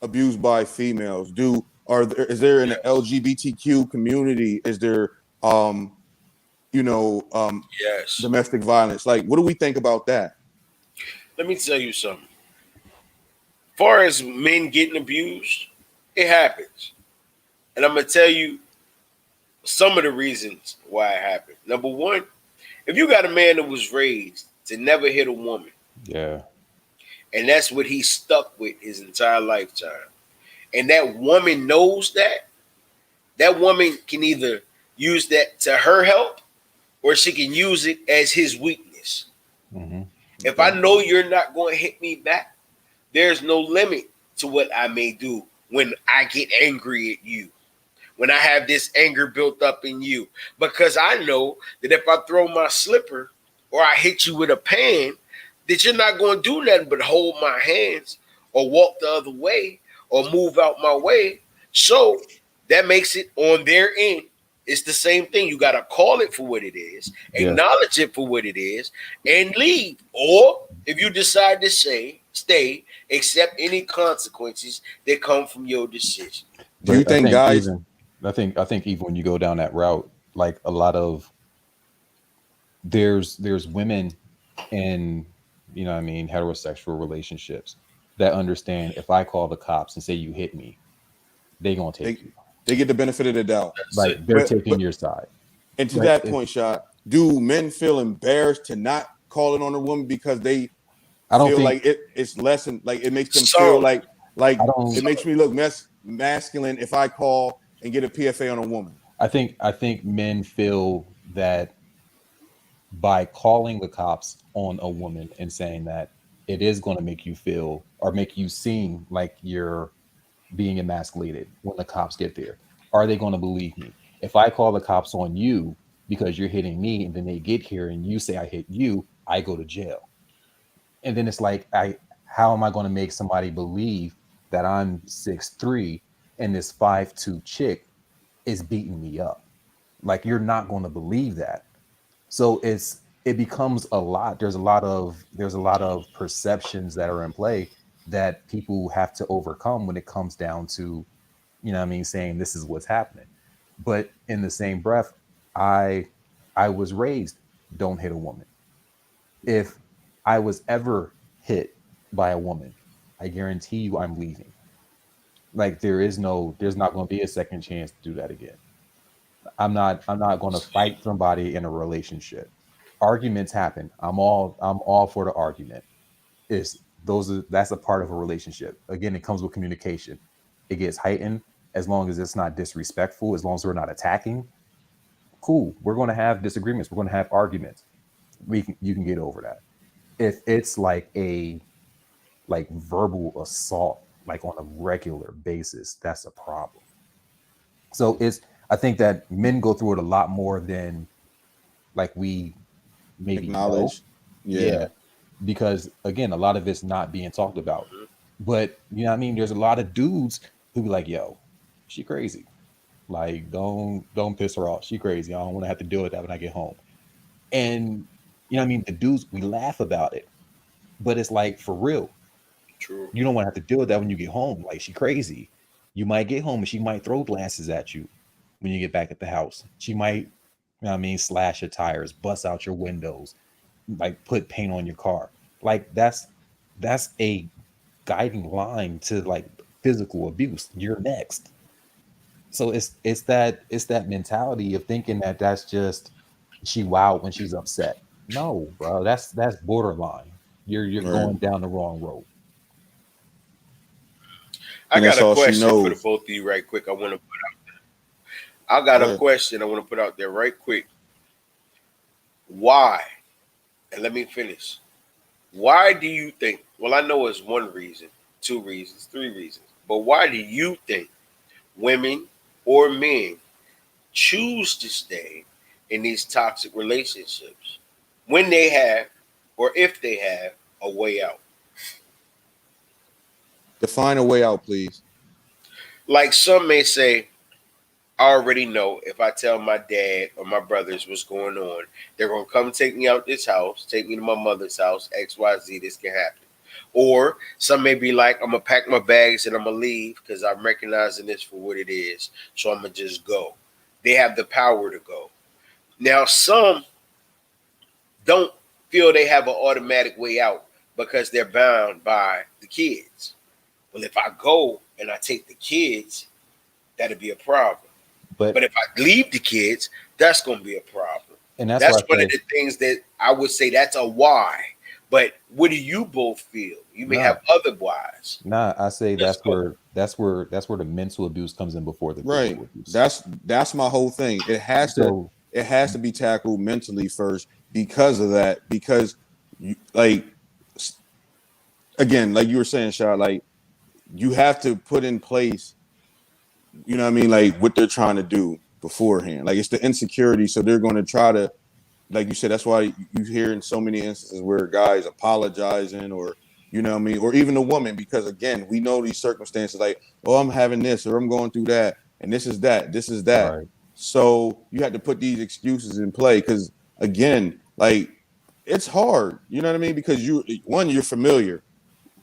[SPEAKER 5] abused by females? Is there in the LGBTQ community? Is there
[SPEAKER 3] Yes.
[SPEAKER 5] domestic violence? Like, what do we think about that?
[SPEAKER 3] Let me tell you something. As far as men getting abused, it happens. And I'm going to tell you some of the reasons why it happened. Number one, if you got a man that was raised to never hit a woman,
[SPEAKER 6] Yeah.
[SPEAKER 3] and that's what he's stuck with his entire lifetime, and that woman knows that woman can either use that to her help or she can use it as his weakness.
[SPEAKER 6] Mm-hmm.
[SPEAKER 3] If I know you're not going to hit me back, there's no limit to what I may do when I get angry at you, when I have this anger built up in you, because I know that if I throw my slipper or I hit you with a pan, that you're not going to do nothing but hold my hands or walk the other way or move out my way. So that makes it on their end. It's the same thing. You got to call it for what it is, acknowledge it for what it is, and leave. Or if you decide to stay, accept any consequences that come from your decision.
[SPEAKER 5] Do you think guys?
[SPEAKER 6] I think even when you go down that route, like a lot of there's women in heterosexual relationships that understand if I call the cops and say you hit me, they gonna take you.
[SPEAKER 5] They get the benefit of the doubt.
[SPEAKER 6] Like they're taking your side.
[SPEAKER 5] And to that point, Shot, do men feel embarrassed to not call it on a woman because they feel like it's less than, like it makes them feel like it makes me look masculine if I call and get a PFA on a woman?
[SPEAKER 6] I think men feel that by calling the cops on a woman and saying that it is going to make you feel or make you seem like you're being emasculated when the cops get there. Are they going to believe me? If I call the cops on you because you're hitting me and then they get here and you say I hit you, I go to jail. And then it's like, how am I going to make somebody believe that I'm 6'3" and this 5'2" chick is beating me up? Like, you're not going to believe that. So it becomes a lot. There's a lot of perceptions that are in play that people have to overcome when it comes down to, saying this is what's happening. But in the same breath, I was raised, don't hit a woman. If I was ever hit by a woman, I guarantee you I'm leaving. Like there's not going to be a second chance to do that again. I'm not going to fight somebody in a relationship. Arguments happen. I'm all for the argument. That's a part of a relationship. Again, it comes with communication. It gets heightened as long as it's not disrespectful, as long as we're not attacking. Cool. We're going to have disagreements. We're going to have arguments. You can get over that. If it's like verbal assault, like on a regular basis, that's a problem. So I think that men go through it a lot more than like we maybe
[SPEAKER 5] acknowledge.
[SPEAKER 6] Yeah. Because again, a lot of it's not being talked about. But there's a lot of dudes who be like, yo, she crazy. Like, don't piss her off. She crazy. I don't want to have to deal with that when I get home. And the dudes, we laugh about it. But it's like, for real.
[SPEAKER 3] True.
[SPEAKER 6] You don't want to have to deal with that when you get home. Like, she crazy. You might get home and she might throw glasses at you when you get back at the house. She might, slash your tires, bust out your windows, like put paint on your car. Like that's a guiding line to like physical abuse. You're next. So it's that mentality of thinking that that's just she wild when she's upset. No, bro, that's borderline. You're going down the wrong road.
[SPEAKER 3] I got a question for the both of you right quick. I want to put out there. I got a question I want to put out there right quick. Why? And let me finish. Why do you think? Well, I know it's one reason, 2 reasons, 3 reasons. But why do you think women or men choose to stay in these toxic relationships when they have, or if they have, a way out?
[SPEAKER 5] Define a way out, please.
[SPEAKER 3] Like some may say, I already know if I tell my dad or my brothers what's going on, they're gonna come take me out this house, take me to my mother's house, XYZ, this can happen. Or some may be like, I'm gonna pack my bags and I'm gonna leave because I'm recognizing this for what it is. So I'm gonna just go. They have the power to go. Now, some don't feel they have an automatic way out because they're bound by the kids. Well, if I go and I take the kids, that'd be a problem. But if I leave the kids, that's going to be a problem.
[SPEAKER 6] And that's
[SPEAKER 3] one of the things that I would say that's a why. But what do you both feel? You may have other whys.
[SPEAKER 6] Nah, I say that's where the mental abuse comes in before the physical abuse.
[SPEAKER 5] That's my whole thing. It has to be tackled mentally first because of that. Because again, like you were saying, Shah, like you have to put in place, you know what I mean, like what they're trying to do beforehand. Like it's the insecurity, so they're going to try to, like you said, that's why you hear in so many instances where guys apologizing, or you know what I mean, or even a woman, because again, we know these circumstances, like, oh, I'm having this or I'm going through that, and this is that. Right. So you have to put these excuses in play because again, like it's hard, you know what I mean, because you're familiar.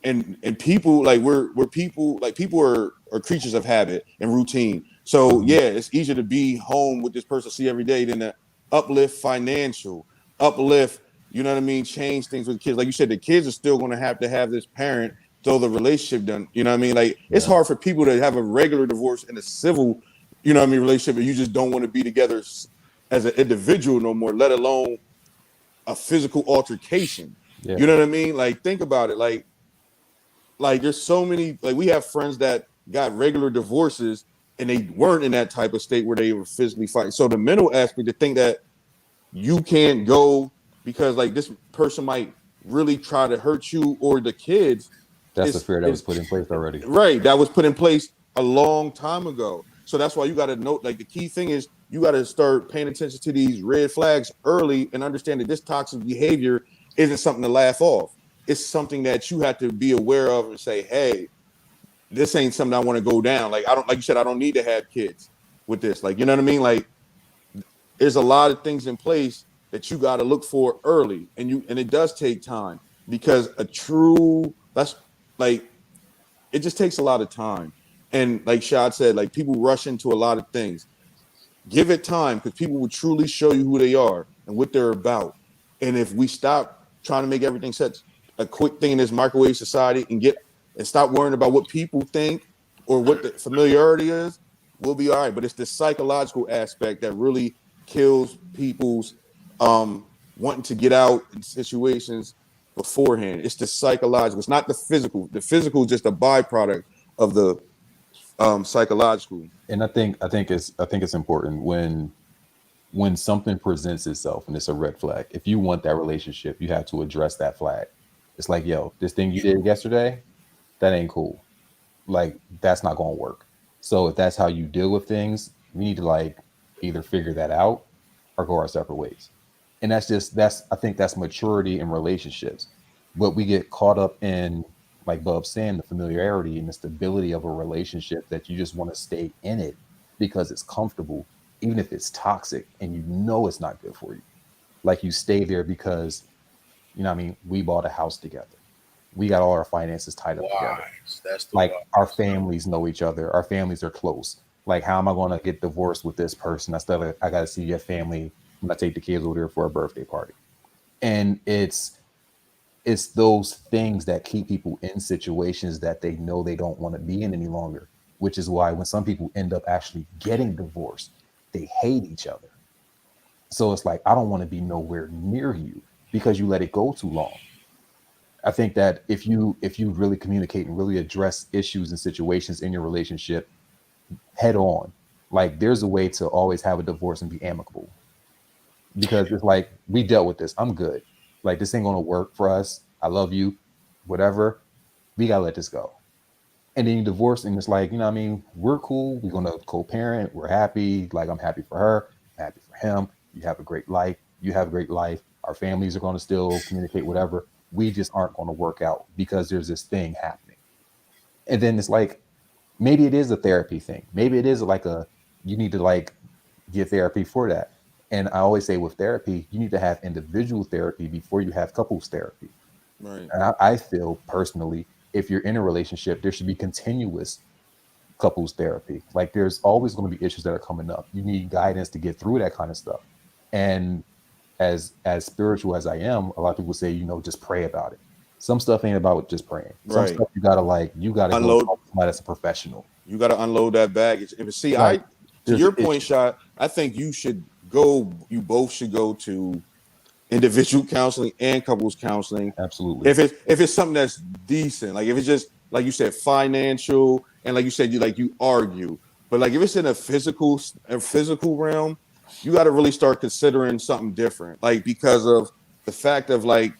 [SPEAKER 5] And people, like we're people, like people are creatures of habit and routine. So yeah, it's easier to be home with this person see every day than to uplift financial, you know what I mean, change things with kids. Like you said, the kids are still going to have this parent throw the relationship done. You know what I mean? Like it's hard for people to have a regular divorce and a civil, you know what I mean, relationship, and you just don't want to be together as an individual no more, let alone a physical altercation. You know what I mean? Like think about it, like there's so many, like we have friends that got regular divorces and they weren't in that type of state where they were physically fighting. So the mental aspect, to think that you can't go because like this person might really try to hurt you or the kids.
[SPEAKER 6] That's the fear that was put in place already.
[SPEAKER 5] Right. That was put in place a long time ago. So that's why you got to note, like the key thing is you got to start paying attention to these red flags early and understand that this toxic behavior isn't something to laugh off. It's something that you have to be aware of and say, hey, this ain't something I want to go down. Like like you said, I don't need to have kids with this. Like, you know what I mean? Like there's a lot of things in place that you got to look for early, and it does take time because that's like, it just takes a lot of time. And like Shad said, like people rush into a lot of things. Give it time because people will truly show you who they are and what they're about. And if we stop trying to make everything such a quick thing in this microwave society and stop worrying about what people think or what the familiarity is, we'll be all right. But it's the psychological aspect that really kills people's wanting to get out in situations beforehand. It's the psychological. It's not the physical. The physical is just a byproduct of the psychological.
[SPEAKER 6] And I think it's important when something presents itself and it's a red flag. If you want that relationship, you have to address that flag. It's like, yo, this thing you did yesterday, that ain't cool. Like, that's not going to work. So if that's how you deal with things, we need to like either figure that out or go our separate ways. And I think that's maturity in relationships. But we get caught up in, like Bub's saying, the familiarity and the stability of a relationship that you just want to stay in it because it's comfortable, even if it's toxic and you know it's not good for you. Like you stay there because, you know what I mean, we bought a house together. We got all our finances tied up together. Like our families know each other. Our families are close. Like, how am I going to get divorced with this person? I got to see your family when I take the kids over there for a birthday party. And it's those things that keep people in situations that they know they don't want to be in any longer, which is why when some people end up actually getting divorced, they hate each other. So it's like, I don't want to be nowhere near you because you let it go too long. I think that if you really communicate and really address issues and situations in your relationship head on, like there's a way to always have a divorce and be amicable. Because it's like, we dealt with this. I'm good. Like, this ain't going to work for us. I love you, whatever. We got to let this go. And then you divorce and it's like, you know what I mean? We're cool. We're going to co-parent. We're happy. Like, I'm happy for her. I'm happy for him. You have a great life. You have a great life. Our families are going to still communicate, whatever. We just aren't going to work out because there's this thing happening. And then it's like, maybe it is a therapy thing. Maybe it is like a you need to like get therapy for that. And I always say with therapy, you need to have individual therapy before you have couples therapy.
[SPEAKER 5] Right.
[SPEAKER 6] And I feel personally, if you're in a relationship, there should be continuous couples therapy. Like there's always going to be issues that are coming up. You need guidance to get through that kind of stuff. And as spiritual as I am, a lot of people say, you know, just pray about it. Some stuff ain't about just praying. Some
[SPEAKER 5] Right.
[SPEAKER 6] stuff you gotta
[SPEAKER 5] Unload.
[SPEAKER 6] go to somebody that's a professional.
[SPEAKER 5] You got to unload that baggage. And see,
[SPEAKER 6] Right.
[SPEAKER 5] to your point, Shot, I think you both should go to individual counseling and couples counseling.
[SPEAKER 6] Absolutely.
[SPEAKER 5] If it's something that's decent, like if it's just like you said, financial, and like you said, you argue, but like if it's in a physical realm, you got to really start considering something different, like because of the fact of like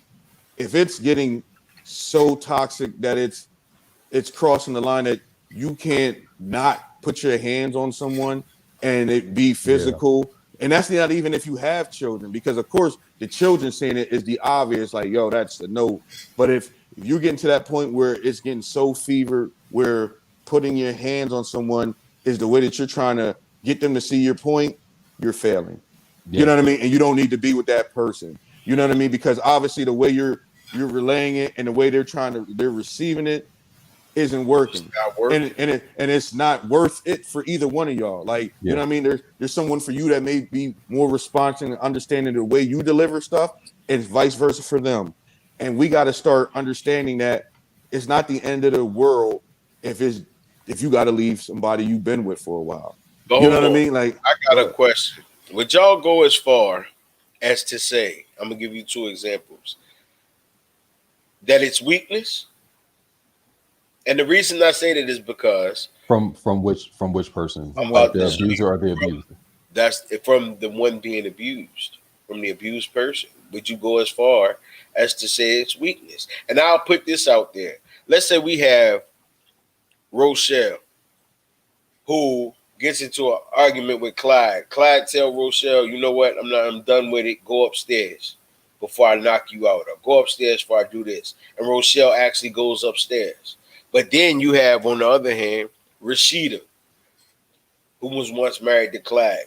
[SPEAKER 5] if it's getting so toxic that it's crossing the line that you can't not put your hands on someone and it be physical. Yeah. And that's not even if you have children, because of course the children saying it is the obvious, like, yo, that's a no. But if you're getting to that point where it's getting so fevered, where putting your hands on someone is the way that you're trying to get them to see your point, you're failing. Yeah. You know what I mean? And you don't need to be with that person. You know what I mean? Because obviously the way you're relaying it and the way they're receiving it isn't working. And it's not worth it for either one of y'all. Like, you know what I mean? There's someone for you that may be more responsive and understanding the way you deliver stuff, and vice versa for them. And we got to start understanding that it's not the end of the world if you got to leave somebody you've been with for a while.
[SPEAKER 3] But
[SPEAKER 5] you know what I mean? Like,
[SPEAKER 3] I got a question. Would y'all go as far as to say, I'm gonna give you two examples, that it's weakness? And the reason I say that is because
[SPEAKER 6] from which person?
[SPEAKER 3] About
[SPEAKER 6] the abuser or the abuser?
[SPEAKER 3] That's from the one being abused, from the abused person. Would you go as far as to say it's weakness? And I'll put this out there. Let's say we have Rochelle, who gets into an argument with Clyde. Clyde tell Rochelle, you know what? I'm done with it. Go upstairs before I knock you out. Or go upstairs before I do this. And Rochelle actually goes upstairs. But then you have, on the other hand, Rashida, who was once married to Clyde.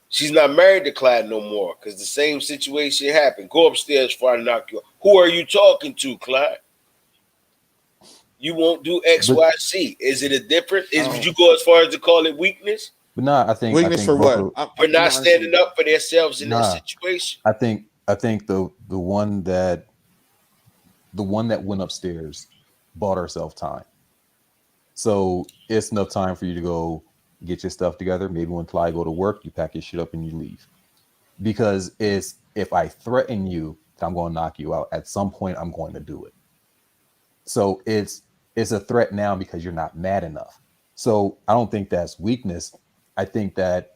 [SPEAKER 3] She's not married to Clyde no more because the same situation happened. Go upstairs before I knock you out. Who are you talking to, Clyde? You won't do X, Y, C. Is it a difference? Would you go as far as to call it weakness?
[SPEAKER 6] But I think
[SPEAKER 5] weakness for what?
[SPEAKER 3] For not standing up for themselves in that situation.
[SPEAKER 6] I think the one that went upstairs bought herself time. So it's enough time for you to go get your stuff together. Maybe when Clyde go to work, you pack your shit up and you leave. Because if I threaten you, I'm going to knock you out. At some point, I'm going to do it. So it's a threat now because you're not mad enough. So I don't think that's weakness. I think that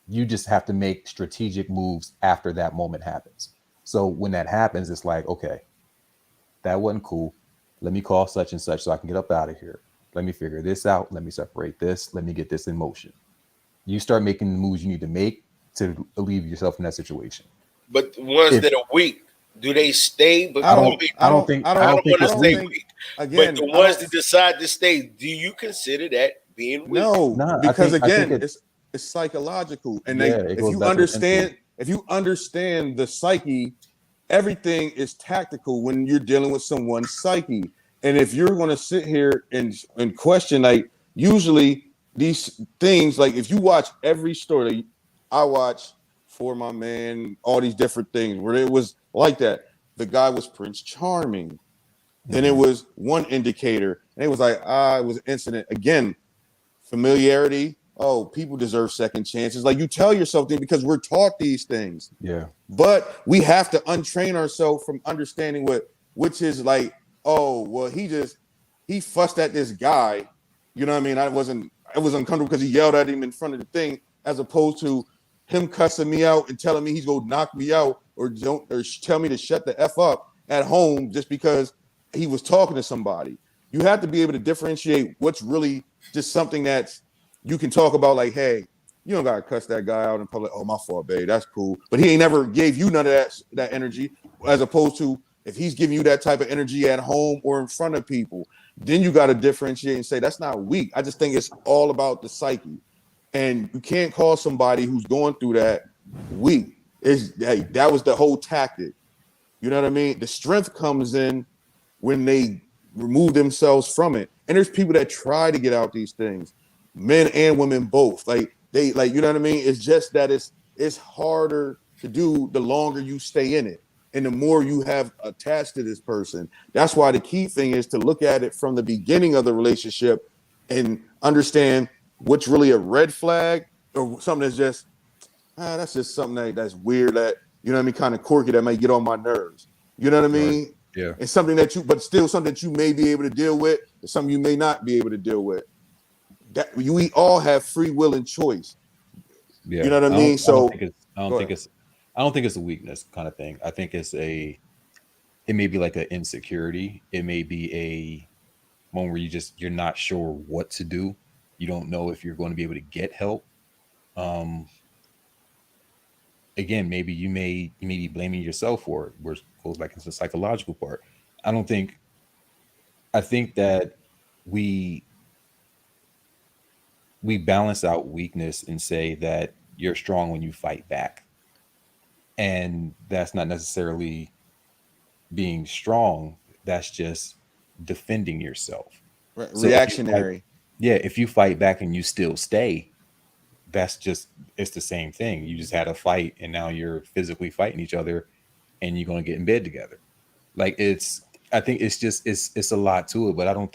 [SPEAKER 6] you just have to make strategic moves after that moment happens. So when that happens, it's like, okay, that wasn't cool. Let me call such and such so I can get up out of here. Let me figure this out. Let me separate this. Let me get this in motion. You start making the moves you need to make to alleviate yourself in that situation.
[SPEAKER 3] But the ones that are weak, do they stay? But
[SPEAKER 6] I don't think want to
[SPEAKER 3] stay weak. Again, but the ones that decide to stay, do you consider that being weak?
[SPEAKER 5] No, because it's psychological. And if you understand the psyche, everything is tactical when you're dealing with someone's psyche. And if you're going to sit here and question, like, usually these things, like if you watch every story, I watch For My Man, all these different things where it was like that. The guy was Prince Charming. Then it was one indicator. And it was like, it was an incident. Again, familiarity. Oh, people deserve second chances. Like you tell yourself things because we're taught these things.
[SPEAKER 6] Yeah.
[SPEAKER 5] But we have to untrain ourselves from understanding which is like, oh, well, he fussed at this guy. You know what I mean? I was uncomfortable because he yelled at him in front of the thing, as opposed to him cussing me out and telling me he's gonna knock me out or tell me to shut the F up at home just because he was talking to somebody. You have to be able to differentiate what's really just something that's you can talk about, like, hey, you don't gotta cuss that guy out in public. Oh, my fault, babe. That's cool. But he ain't never gave you none of that energy, as opposed to if he's giving you that type of energy at home or in front of people, then you got to differentiate and say that's not weak. I just think it's all about the psyche. And you can't call somebody who's going through that weak. That was the whole tactic. You know what I mean? The strength comes in when they remove themselves from it. And there's people that try to get out these things, men and women both. Like you know what I mean? It's just that it's harder to do the longer you stay in it and the more you have attached to this person. That's why the key thing is to look at it from the beginning of the relationship and understand what's really a red flag or something that's just that's just something that's weird, that, you know what I mean, kind of quirky, that might get on my nerves. You know what I mean?
[SPEAKER 6] Right. Yeah.
[SPEAKER 5] It's something but still something that you may be able to deal with, and something you may not be able to deal with. That we all have free will and choice.
[SPEAKER 6] Yeah.
[SPEAKER 5] You know what I mean?
[SPEAKER 6] I don't think it's a weakness kind of thing. I think it may be like an insecurity. It may be a moment where you're not sure what to do. You don't know if you're going to be able to get help. Again, maybe you may be blaming yourself for it, which goes back into the psychological part. I think that we balance out weakness and say that you're strong when you fight back. And that's not necessarily being strong. That's just defending yourself.
[SPEAKER 5] Reactionary.
[SPEAKER 6] If you fight back and you still stay, it's the same thing. You just had a fight and now you're physically fighting each other and you're going to get in bed together. Like I think it's a lot to it, but I don't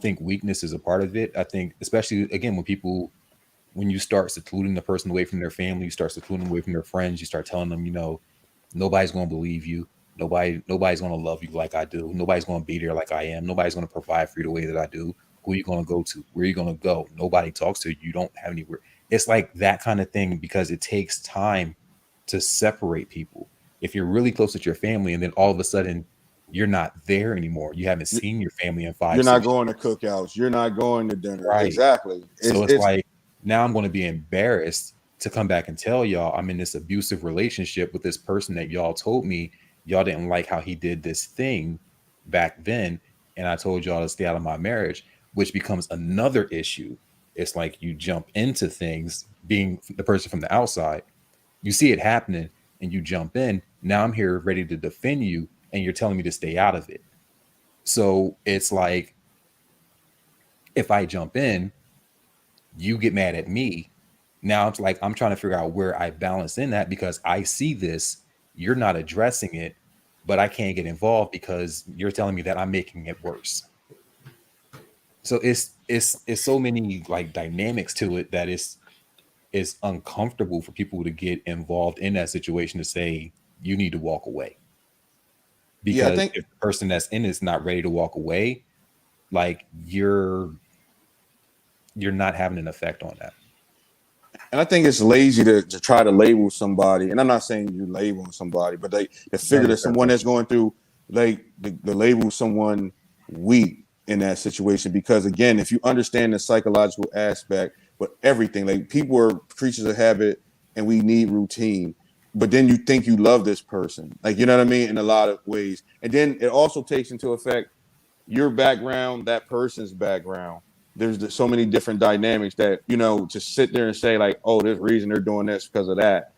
[SPEAKER 6] think weakness is a part of it. I think, especially again, when you start secluding the person away from their family, you start secluding them away from their friends, you start telling them, nobody's going to believe you. Nobody's going to love you like I do. Nobody's going to be there like I am. Nobody's going to provide for you the way that I do. Who are you going to go to? Where are you going to go? Nobody talks to you. You don't have anywhere. It's like that kind of thing, because it takes time to separate people. If you're really close with your family and then all of a sudden you're not there anymore, you haven't seen your family in 5 years.
[SPEAKER 5] You're not going to cookouts. You're not going to dinner.
[SPEAKER 6] Right.
[SPEAKER 5] Exactly.
[SPEAKER 6] It's like, now I'm going to be embarrassed to come back and tell y'all I'm in this abusive relationship with this person that y'all told me y'all didn't like how he did this thing back then. And I told y'all to stay out of my marriage, which becomes another issue. It's like you jump into things, being the person from the outside, you see it happening and you jump in. Now I'm here ready to defend you and you're telling me to stay out of it. So it's like, if I jump in, you get mad at me. Now it's like, I'm trying to figure out where I balance in that, because I see this, you're not addressing it, but I can't get involved because you're telling me that I'm making it worse. So it's so many like dynamics to it that it's uncomfortable for people to get involved in that situation, to say you need to walk away. Because I think if the person that's in is not ready to walk away, like you're not having an effect on that.
[SPEAKER 5] And I think it's lazy to try to label somebody. And I'm not saying you labeling somebody, but they figure that someone that's going through, like, the label someone weak in that situation. Because again, if you understand the psychological aspect, but everything, like, people are creatures of habit and we need routine. But then you think you love this person, like, you know what I mean, in a lot of ways. And then it also takes into effect your background, that person's background. There's so many different dynamics that, to sit there and say like, oh, there's reason they're doing this because of that,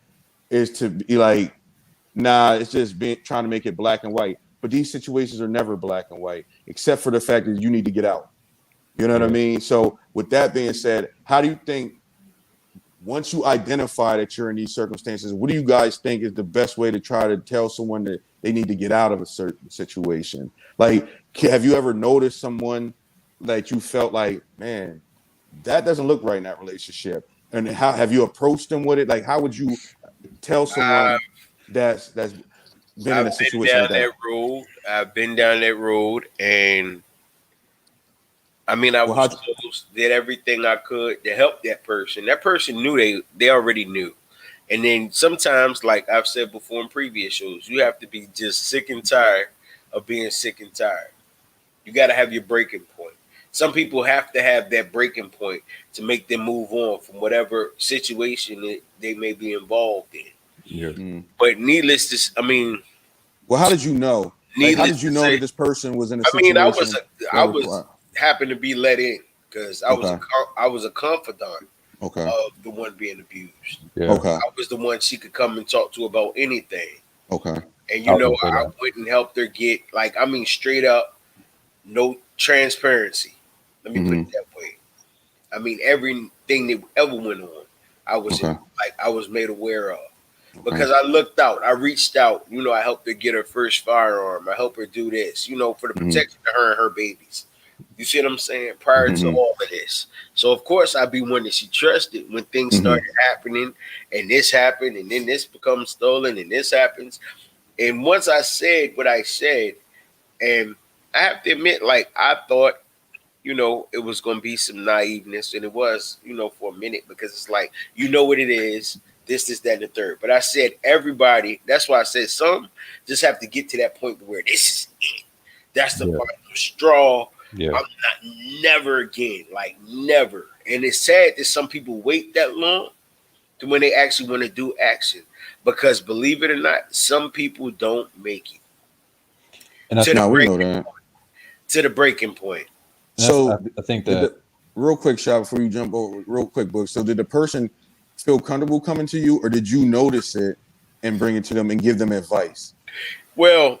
[SPEAKER 5] is to be like, nah, it's just trying to make it black and white. But these situations are never black and white, except for the fact that you need to get out. You know what I mean? So with that being said, how do you think, once you identify that you're in these circumstances, what do you guys think is the best way to try to tell someone that they need to get out of a certain situation? Like, have you ever noticed someone that you felt like, man, that doesn't look right in that relationship? And how have you approached them with it? Like, how would you tell someone that's been in a situation like that?
[SPEAKER 3] I've been down that road, and I mean, I did everything I could to help that person. That person knew they already knew. And then sometimes, like I've said before in previous shows, you have to be just sick and tired of being sick and tired. You got to have your breaking point. Some people have to have that breaking point to make them move on from whatever situation they may be involved in.
[SPEAKER 6] Yeah.
[SPEAKER 3] But needless to,
[SPEAKER 5] well, how did you know? Like, how did you know that this person was in a situation?
[SPEAKER 3] I was happened to be let in. because I was a confidant
[SPEAKER 5] Okay.
[SPEAKER 3] of the one being abused.
[SPEAKER 6] Yeah.
[SPEAKER 5] Okay.
[SPEAKER 3] I was the one she could come and talk to about anything.
[SPEAKER 5] Okay.
[SPEAKER 3] And
[SPEAKER 6] I was gonna say
[SPEAKER 3] I
[SPEAKER 6] that.
[SPEAKER 3] wouldn't help her get straight up, no transparency. Let me put it that way. I mean, everything that ever went on, I was
[SPEAKER 5] Okay.
[SPEAKER 3] I was made aware of. Because I looked out, I reached out, I helped her get her first firearm. I helped her do this, for the protection of her and her babies. You see what I'm saying? Prior to all of this. So of course I'd be one that she trusted when things started happening, and this happened, and then this becomes stolen, and this happens. And once I said what I said, and I have to admit, like, I thought, it was going to be some naiveness, and it was, for a minute, because it's like, what it is, this, that, and the third. But I said everybody, that's why I said some just have to get to that point where this is it. That's the final straw.
[SPEAKER 6] Yeah.
[SPEAKER 3] I'm not never again, like never. And it's sad that some people wait that long to when they actually want to do action. Because believe it or not, some people don't make it.
[SPEAKER 6] And that's
[SPEAKER 5] No, we know that.
[SPEAKER 3] To the breaking point.
[SPEAKER 5] So
[SPEAKER 6] I think that
[SPEAKER 5] real quick, shot before you jump over, real quick, book. So did the person feel comfortable coming to you, or did you notice it and bring it to them and give them advice?
[SPEAKER 3] Well,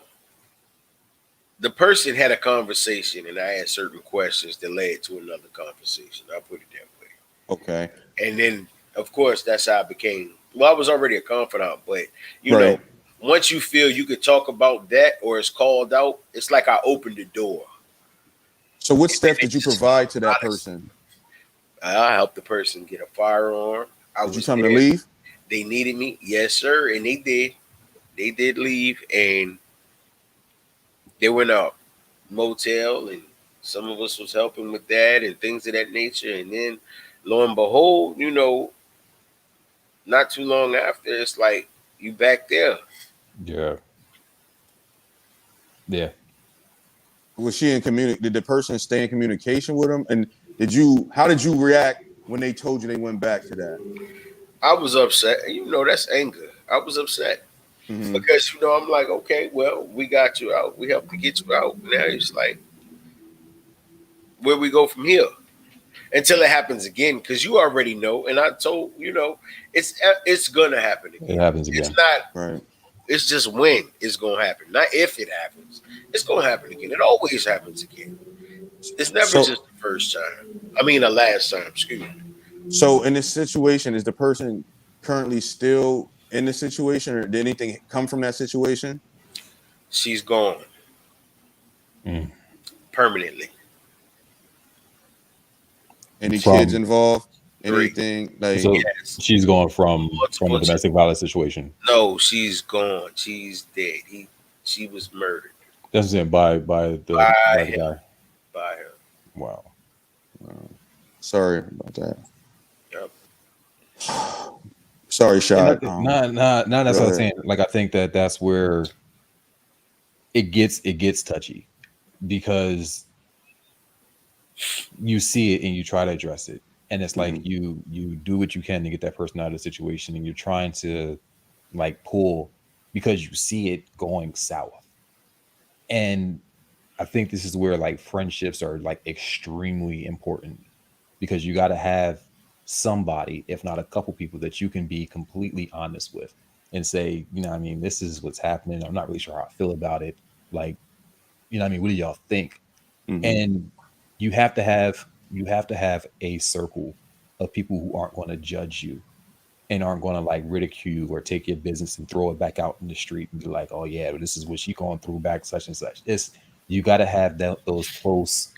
[SPEAKER 3] the person had a conversation, and I had certain questions that led to another conversation. I'll put it that way.
[SPEAKER 5] Okay.
[SPEAKER 3] And then, of course, that's how I became. Well, I was already a confidant, but you know, once you feel you could talk about that or it's called out, it's like I opened the door.
[SPEAKER 5] So what steps did you provide to that person?
[SPEAKER 3] I helped the person get a firearm.
[SPEAKER 5] Did you tell them to leave?
[SPEAKER 3] They needed me. Yes, sir. And they did. They did leave, and they went out motel, and some of us was helping with that and things of that nature. And then lo and behold, not too long after, it's like you back there.
[SPEAKER 6] Yeah.
[SPEAKER 5] Was she in Did the person stay in communication with him? And how did you react when they told you they went back to that?
[SPEAKER 3] I was upset. That's anger. I was upset because, I'm like, okay, well, we got you out. We helped to get you out. Now it's like, where we go from here? Until it happens again, because you already know. And I told, it's going to happen again.
[SPEAKER 6] It happens again.
[SPEAKER 3] It's not,
[SPEAKER 5] right.
[SPEAKER 3] It's just when it's going to happen. Not if it happens. It's going to happen again. It always happens again. It's never just the first time. I mean, the last time, excuse me.
[SPEAKER 5] So in this situation, is the person currently still in the situation, or did anything come from that situation?
[SPEAKER 3] She's gone. Permanently.
[SPEAKER 5] Any kids involved? Anything like?
[SPEAKER 6] So she's going from a domestic violence situation.
[SPEAKER 3] No, she's gone. She's dead. She was murdered.
[SPEAKER 6] That's it by the guy.
[SPEAKER 3] By her.
[SPEAKER 6] Wow.
[SPEAKER 5] Sorry about that.
[SPEAKER 3] Yep.
[SPEAKER 5] Sorry, Shad.
[SPEAKER 6] No, that's what I'm saying. Like, I think that's where it gets touchy, because you see it and you try to address it, and it's like you do what you can to get that person out of the situation, and you're trying to like pull because you see it going south. And I think this is where like friendships are like extremely important, because you got to have somebody, if not a couple people, that you can be completely honest with and say, this is what's happening. I'm not really sure how I feel about it. Like, what do y'all think? And you have to have a circle of people who aren't going to judge you and aren't going to like ridicule you or take your business and throw it back out in the street and be like, oh yeah, this is what she going through back such and such. You got to have those close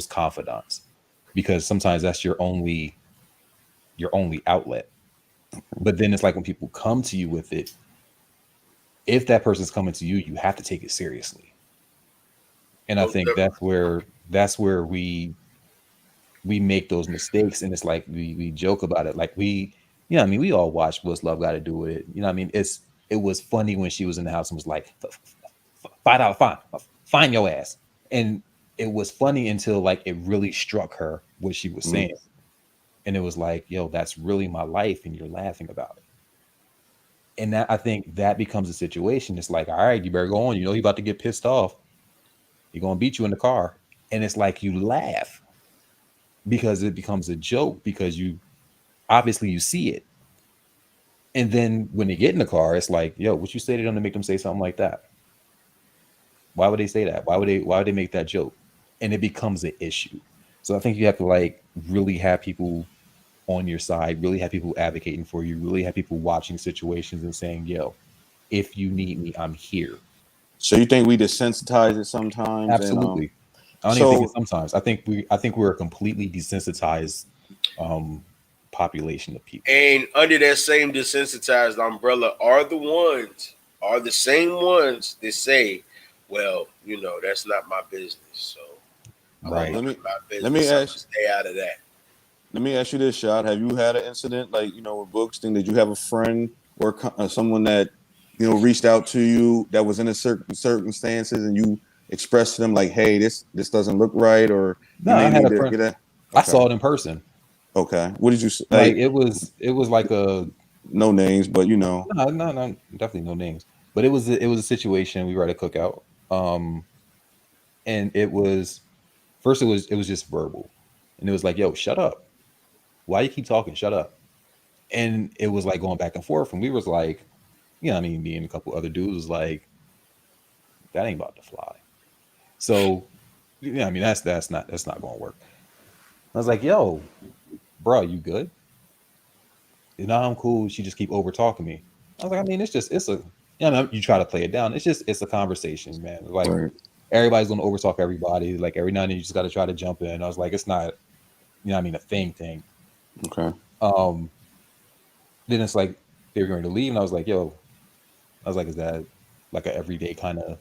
[SPEAKER 6] confidants, because sometimes that's your only outlet. But then it's like when people come to you with it, if that person's coming to you, you have to take it seriously. And I think that's where we make those mistakes. And it's like we joke about it, like we all watched What's Love Got to Do with It. It was funny when she was in the house and was like, $5 fine your ass. And it was funny until like it really struck her what she was saying. And it was like, yo, that's really my life, and you're laughing about it. And that, I think that becomes a situation. It's like, all right, you better go on. You're about to get pissed off. You're going to beat you in the car. And it's like, you laugh. because it becomes a joke because you obviously you see it. And then when they get in the car, it's like, yo, what you say to them to make them say something like that? Why would they say that? Why would they make that joke? And it becomes an issue. So I think you have to like really have people on your side, really have people advocating for you, really have people watching situations and saying, yo, if you need me, I'm here.
[SPEAKER 5] So you think we desensitize it sometimes?
[SPEAKER 6] Absolutely. I don't even think it sometimes. I think we're a completely desensitized population of people.
[SPEAKER 3] And under that same desensitized umbrella are the same ones that say, well, you know, that's not my business. So
[SPEAKER 6] Right.
[SPEAKER 5] Let me ask,
[SPEAKER 3] stay out of that.
[SPEAKER 5] Let me ask you this, Shad. Have you had an incident like, with books thing? Did you have a friend or someone that, reached out to you that was in a certain circumstances and you expressed to them like, hey, this doesn't look right, or
[SPEAKER 6] no, I had a friend.
[SPEAKER 5] Okay.
[SPEAKER 6] I saw it in person.
[SPEAKER 5] Okay. What did you say?
[SPEAKER 6] Like it was like a
[SPEAKER 5] no names, but
[SPEAKER 6] no, definitely no names. But it was a situation. We were at a cookout. And it was first it was just verbal. And it was like, yo, shut up. Why you keep talking? Shut up. And it was like going back and forth. And we was like, me and a couple other dudes was like, that ain't about to fly. So, that's not going to work. I was like, yo, bro, you good? I'm cool. She just keep over talking me. I was like, it's a, you try to play it down. It's a conversation, man. Like everybody's going to overtalk everybody. Like every now and then you just got to try to jump in. I was like, it's not, a thing.
[SPEAKER 5] Okay.
[SPEAKER 6] Then it's like they were going to leave, and I was like, is that like an everyday kind of,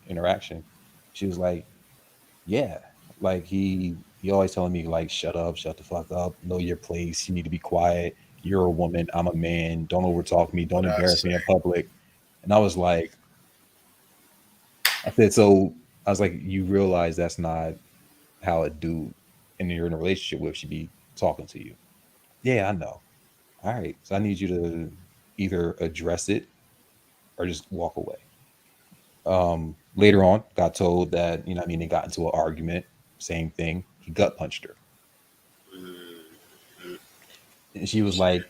[SPEAKER 6] interaction? She was like, yeah, like he always telling me like, shut the fuck up, know your place, you need to be quiet. You're a woman, I'm a man. Don't overtalk me. Don't embarrass me in public. And I was like, you realize that's not how a dude and you're in a relationship with should be talking to you. Yeah, I know. All right. So I need you to either address it or just walk away. Later on, got told that, they got into an argument. Same thing. He gut punched her. And she was like,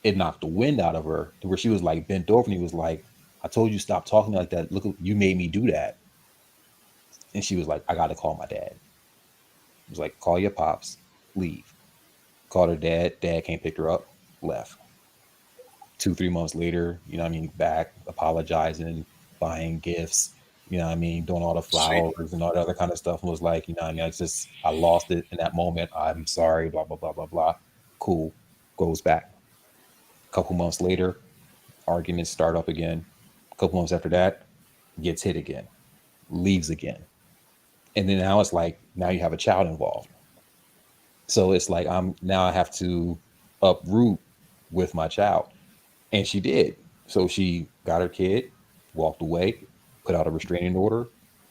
[SPEAKER 6] it knocked the wind out of her to where she was like bent over and he was like, I told you stop talking like that. Look, you made me do that. And she was like, I got to call my dad. He was like, call your pops, leave. Called her dad. Dad came pick her up, left. 2-3 months later, back apologizing, buying gifts, doing all the flowers and all the other kind of stuff. And was like, it's just, I lost it in that moment. I'm sorry, blah, blah, blah, blah, blah. Cool. Goes back. A couple months later, arguments start up again. A couple months after that, gets hit again, leaves again. And then now it's like, now you have a child involved. So it's like, I have to uproot with my child. And she did. So she got her kid, walked away, put out a restraining order,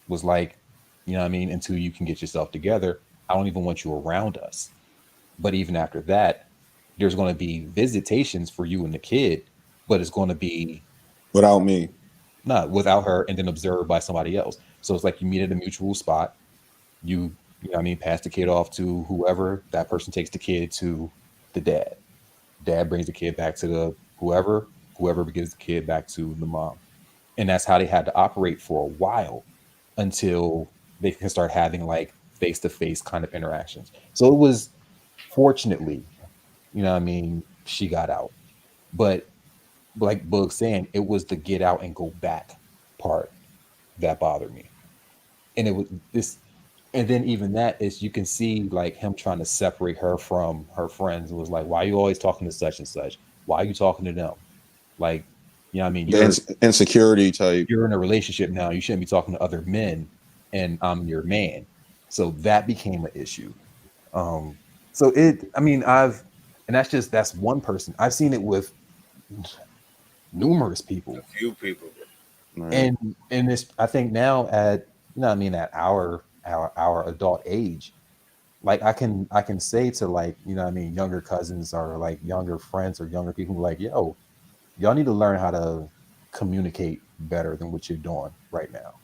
[SPEAKER 6] was like, until you can get yourself together, I don't even want you around us. But even after that, there's going to be visitations for you and the kid, but it's going to be
[SPEAKER 5] without me.
[SPEAKER 6] Not without her, and then observed by somebody else. So it's like you meet at a mutual spot. You pass the kid off to whoever. That person takes the kid to the dad. Dad brings the kid back to the whoever gives the kid back to the mom. And that's how they had to operate for a while until they can start having like face-to-face kind of interactions. So it was, fortunately, she got out. But like Bug's saying, it was the get out and go back part that bothered me. And it was this, and then even that is, you can see like him trying to separate her from her friends. It was like, why are you always talking to such and such? Why are you talking to them? Like, you're
[SPEAKER 5] insecurity type.
[SPEAKER 6] You're in a relationship now. You shouldn't be talking to other men, and I'm your man. So that became an issue. That's one person. I've seen it with numerous people.
[SPEAKER 3] A few people.
[SPEAKER 6] Right. And this, I think now at at our adult age, like I can say to like, younger cousins or like younger friends or younger people, like, yo, y'all need to learn how to communicate better than what you're doing right now,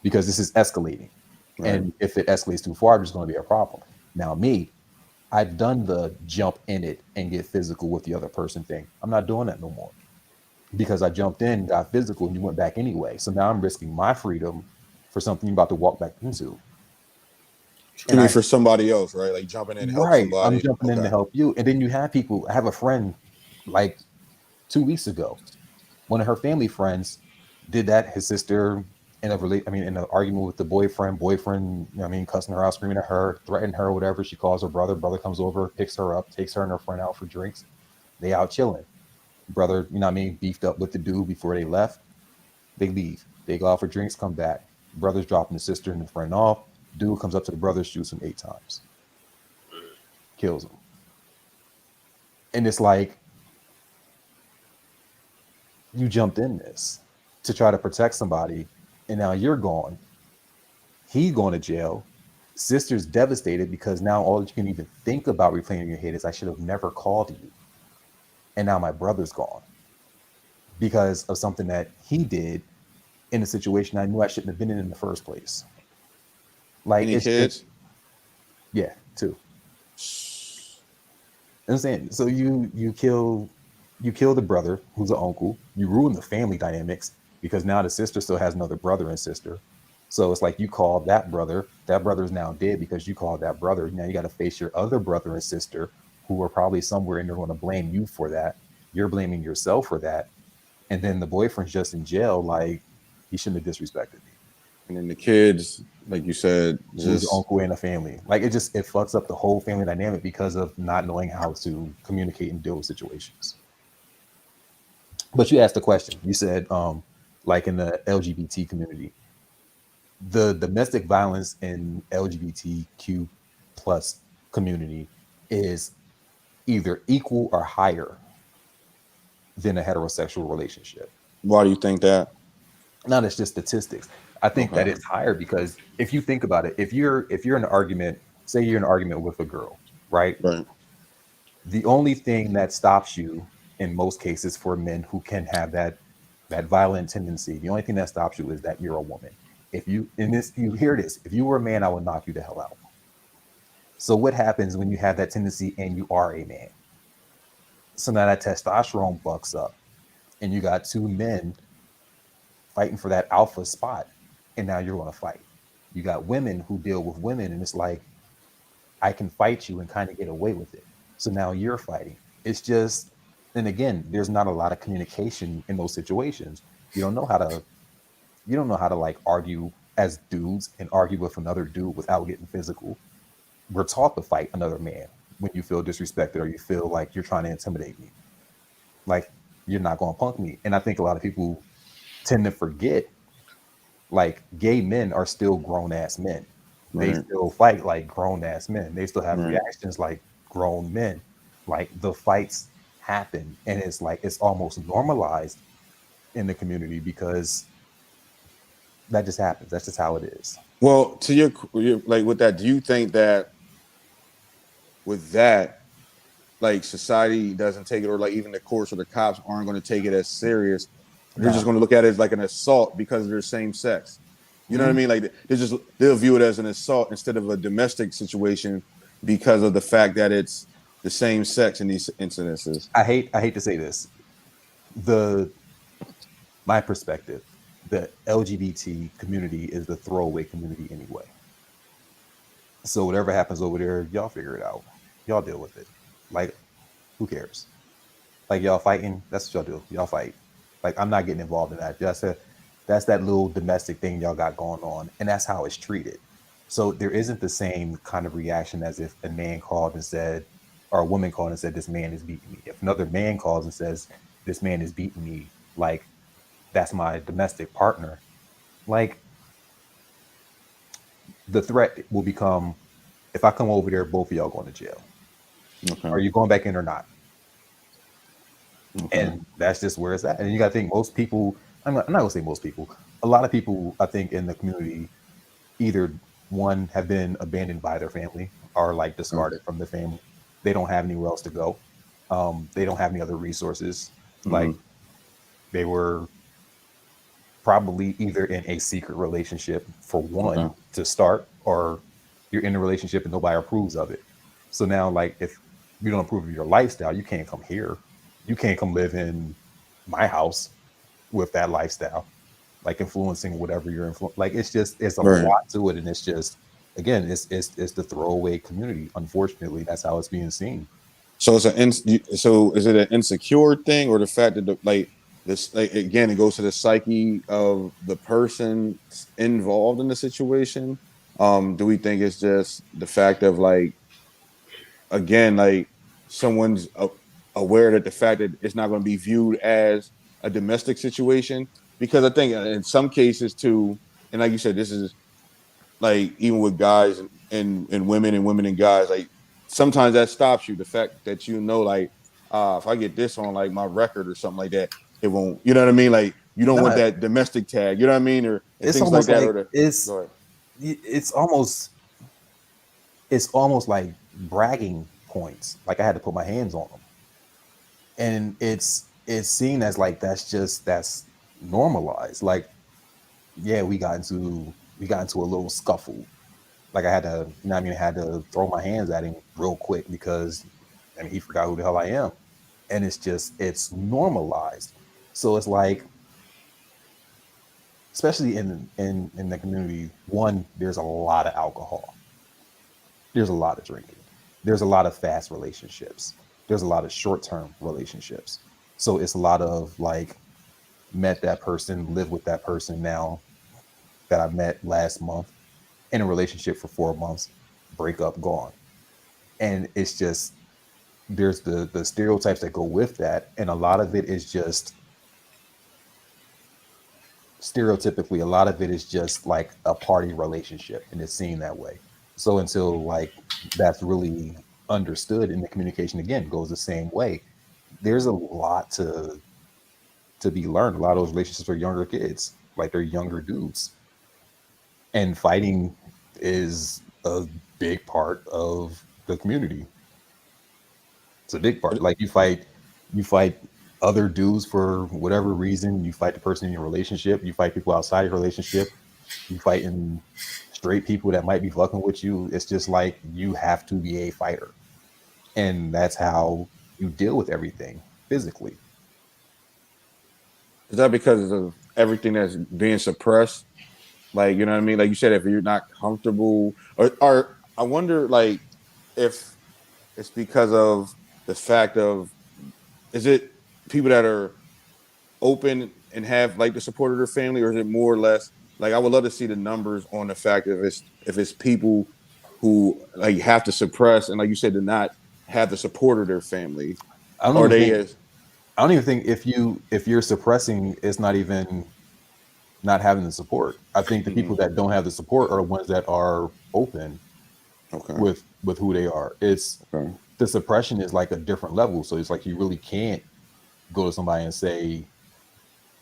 [SPEAKER 6] because this is escalating. Right. And if it escalates too far, there's going to be a problem. Now me, I've done the jump in it and get physical with the other person thing. I'm not doing that no more because I jumped in, got physical, and you went back anyway. So now I'm risking my freedom for something you're about to walk back into.
[SPEAKER 5] You mean for somebody else, right? Like jumping in to help
[SPEAKER 6] Right, I'm
[SPEAKER 5] somebody.
[SPEAKER 6] jumping in to
[SPEAKER 5] Okay.
[SPEAKER 6] help you. And then you have people, I have a friend like 2 weeks ago, one of her family friends did that. His sister in in an argument with the boyfriend, cussing her out, screaming at her, threatening her, whatever. She calls her brother. Brother comes over, picks her up, takes her and her friend out for drinks. They out chilling. Brother, beefed up with the dude before they left. They leave. They go out for drinks, come back. Brother's dropping the sister and the friend off. Dude comes up to the brother, shoots him 8 times. Kills him. And it's like, you jumped in this to try to protect somebody, and now you're gone. He's going to jail. Sister's devastated because now all you can even think about replaying in your head is, I should have never called you. And now my brother's gone because of something that he did in a situation I knew I shouldn't have been in the first place. Like,
[SPEAKER 5] Any kids?
[SPEAKER 6] Yeah, 2. I'm saying, so you kill the brother who's an uncle. You ruin the family dynamics because now the sister still has another brother and sister. So it's like you called that brother. That brother is now dead because you called that brother. Now you got to face your other brother and sister who are probably somewhere and they're going to blame you for that. You're blaming yourself for that. And then the boyfriend's just in jail. Like, he shouldn't have disrespected me.
[SPEAKER 5] And then the kids, like you said,
[SPEAKER 6] Lose
[SPEAKER 5] just
[SPEAKER 6] uncle and a family. Like, it fucks up the whole family dynamic because of not knowing how to communicate and deal with situations. But you asked the question. You said, like in the LGBT community, the domestic violence in LGBTQ plus community is either equal or higher than a heterosexual relationship.
[SPEAKER 5] why do you think that?
[SPEAKER 6] Not as just statistics. I think that it's higher because if you think about it, if you're in an argument, say you're in an argument with a girl, right?
[SPEAKER 5] Right.
[SPEAKER 6] The only thing that stops you in most cases for men who can have that violent tendency, the only thing that stops you is that you're a woman. If you hear this, if you were a man, I would knock you the hell out. So what happens when you have that tendency and you are a man? So now that testosterone bucks up and you got 2 men fighting for that alpha spot, and now you're going to fight. You got women who deal with women, and it's like, I can fight you and kind of get away with it. So now you're fighting. It's just, and again, there's not a lot of communication in those situations. You don't know how to like argue as dudes and argue with another dude without getting physical. We're taught to fight another man when you feel disrespected or you feel like you're trying to intimidate me. Like, you're not going to punk me. And I think a lot of people tend to forget, like, gay men are still grown-ass men. They still fight like grown-ass men. They still have reactions like grown men. Like, the fights happen, and it's like it's almost normalized in the community because that just happens. That's just how it is.
[SPEAKER 5] Well, to your like with that, do you think that with that, like, society doesn't take it, or like even the courts or the cops aren't going to take it as serious? They're just going to look at it as like an assault because they're same sex. You know what I mean? Like, they'll view it as an assault instead of a domestic situation because of the fact that it's the same sex in these incidences.
[SPEAKER 6] I hate to say this. My perspective, the LGBT community is the throwaway community anyway. So whatever happens over there, y'all figure it out. Y'all deal with it. Like, who cares? Like, y'all fighting, that's what y'all do. Y'all fight. Like, I'm not getting involved in that. That's that little domestic thing y'all got going on, and that's how it's treated. So there isn't the same kind of reaction as if a man called and said, or a woman called and said, this man is beating me. If another man calls and says, this man is beating me, like, that's my domestic partner, like, the threat will become, if I come over there, both of y'all going to jail. Okay. Are you going back in or not? Okay. And that's just where it's at. And you got to think most people, I'm not going to say most people, a lot of people, I think, in the community, either one, have been abandoned by their family or like discarded from the family. They don't have anywhere else to go. They don't have any other resources. Like, they were probably either in a secret relationship for one to start, or you're in a relationship and nobody approves of it. So now, like, if you don't approve of your lifestyle, you can't come here. You can't come live in my house with that lifestyle, like influencing whatever you're like. It's a
[SPEAKER 5] Right.
[SPEAKER 6] lot to it, and it's just, again, it's the throwaway community. Unfortunately, that's how it's being seen.
[SPEAKER 5] So so is it an insecure thing, or the fact that this, like, again, it goes to the psyche of the person involved in the situation? Do we think it's just the fact of, like, again, like, someone's aware that the fact that it's not going to be viewed as a domestic situation? Because I think in some cases too, and like you said, this is like even with guys and women and women and guys, like sometimes that stops you. The fact that like, if I get this on like my record or something like that, it won't. You know what I mean? Like, you don't want that domestic tag. You know what I mean? Or
[SPEAKER 6] It's
[SPEAKER 5] things like
[SPEAKER 6] almost
[SPEAKER 5] that.
[SPEAKER 6] like
[SPEAKER 5] Go ahead.
[SPEAKER 6] it's almost like bragging points. Like, I had to put my hands on them, and it's seen as like that's normalized. Like, yeah, we got into a little scuffle. Like, I had to, you know what I mean, I had to throw my hands at him real quick because, I mean, he forgot who the hell I am. And it's normalized. So it's like, especially in the community, one, there's a lot of alcohol. There's a lot of drinking. There's a lot of fast relationships. There's a lot of short-term relationships. So it's a lot of like, met that person, live with that person now that I met last month, in a relationship for 4 months, break up, gone. And it's just, there's the stereotypes that go with that, and a lot of it is just stereotypically, a lot of it is just like a party relationship, and it's seen that way. So until like that's really understood, and the communication again goes the same way, there's a lot to be learned. A lot of those relationships are younger kids, like they're younger dudes, and fighting is a big part of the community. It's a big part. Like, you fight other dudes for whatever reason. You fight the person in your relationship. You fight people outside your relationship. You fighting straight people that might be fucking with you. It's just like, you have to be a fighter, and that's how you deal with everything physically.
[SPEAKER 5] Is that because of everything that's being suppressed? Like, you know what I mean? Like you said, if you're not comfortable, or I wonder, like, if it's because of the fact of, is it people that are open and have like the support of their family, or is it more or less like, I would love to see the numbers on the fact of if it's people who like have to suppress and, like you said, to not have the support of their family, or
[SPEAKER 6] I don't even think if you're suppressing, it's not even not having the support. I think the people that don't have the support are the ones that are open with who they are. It's the suppression is like a different level. So it's like, you really can't go to somebody and say,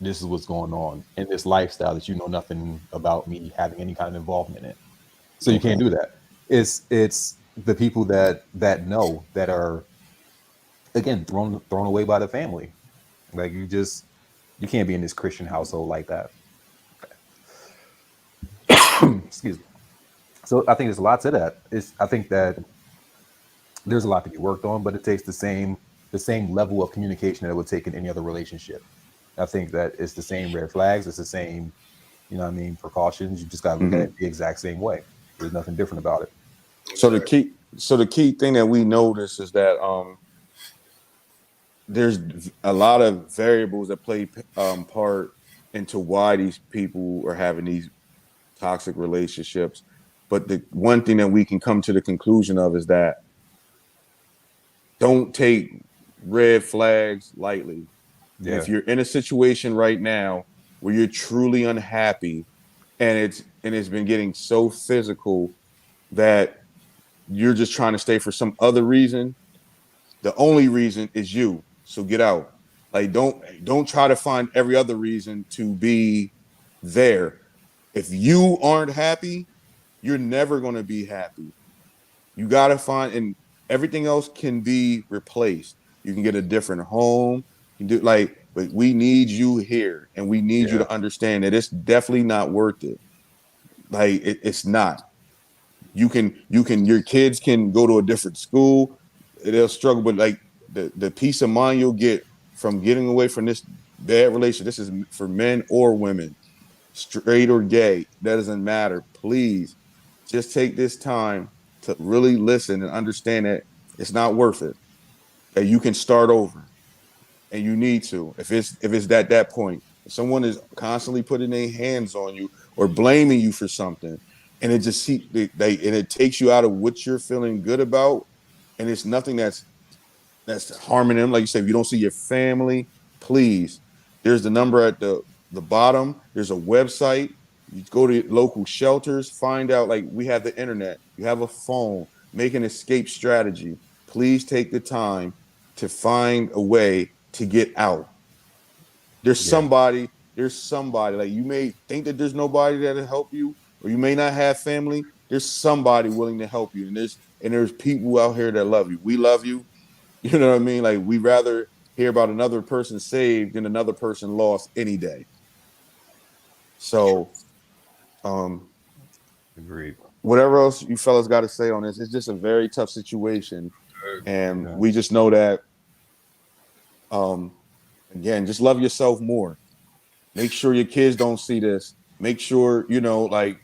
[SPEAKER 6] this is what's going on in this lifestyle that you know nothing about me having any kind of involvement in. So you can't do that. It's the people that know, that are, again, thrown away by the family. Like, you can't be in this Christian household like that. Excuse me. So I think there's a lot to that. I think that there's a lot to be worked on, but it takes the same level of communication that it would take in any other relationship. I think that it's the same red flags. It's the same, you know what I mean, precautions. You just got to look at it the exact same way. There's nothing different about it.
[SPEAKER 5] So the key thing that we notice is that there's a lot of variables that play part into why these people are having these toxic relationships. But the one thing that we can come to the conclusion of is that don't take red flags lightly. Yeah. If you're in a situation right now where you're truly unhappy and it's been getting so physical that you're just trying to stay for some other reason, the only reason is you. So get out. Like, don't try to find every other reason to be there. If you aren't happy, you're never going to be happy. You got to find, and everything else can be replaced. You can get a different home. You do, like, but we need you here, and we need you to understand that it's definitely not worth it. Like, it's not. your kids can go to a different school. They'll struggle, but like the peace of mind you'll get from getting away from this bad relation. This is for men or women, straight or gay. That doesn't matter. Please just take this time to really listen and understand that it's not worth it. That you can start over, and you need to. If it's at that point, if someone is constantly putting their hands on you or blaming you for something, and it takes you out of what you're feeling good about, and it's nothing that's harming them. Like you said, if you don't see your family, please. There's the number at the bottom. There's a website. You go to local shelters, find out. Like, we have the internet. You have a phone. Make an escape strategy. Please take the time to find a way to get out. There's somebody. Like, you may think that there's nobody that'll help you, or you may not have family. There's somebody willing to help you, and there's people out here that love you. We love you. You know what I mean? Like, we'd rather hear about another person saved than another person lost any day. So,
[SPEAKER 6] agreed.
[SPEAKER 5] Whatever else you fellas got to say on this, it's just a very tough situation, and we just know that. Again, just love yourself more. Make sure your kids don't see this. Make sure like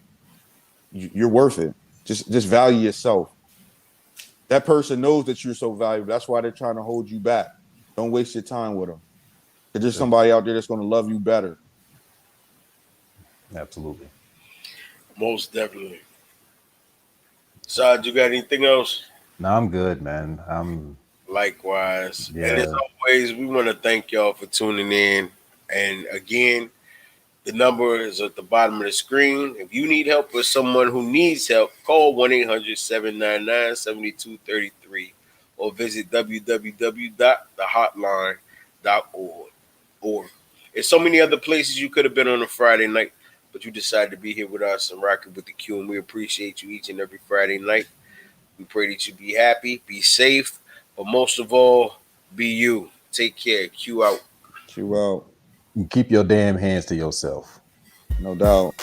[SPEAKER 5] you're worth it. Just value yourself. That person knows that you're so valuable. That's why they're trying to hold you back. Don't waste your time with them. There's somebody out there that's going to love you better.
[SPEAKER 6] Absolutely.
[SPEAKER 3] Most definitely. Sad, you got anything else?
[SPEAKER 6] No, I'm good, man.
[SPEAKER 3] Likewise.
[SPEAKER 6] Yeah.
[SPEAKER 3] And as always, we want to thank y'all for tuning in. And again, the number is at the bottom of the screen. If you need help with someone who needs help, call 1-800-799-7233 or visit www.thehotline.org. There's so many other places you could have been on a Friday night, but you decided to be here with us and rocking with the Q, and we appreciate you each and every Friday night. We pray that you be happy, be safe, but most of all, be you. Take care. Q out.
[SPEAKER 5] Q out.
[SPEAKER 6] Keep your damn hands to yourself.
[SPEAKER 5] No doubt.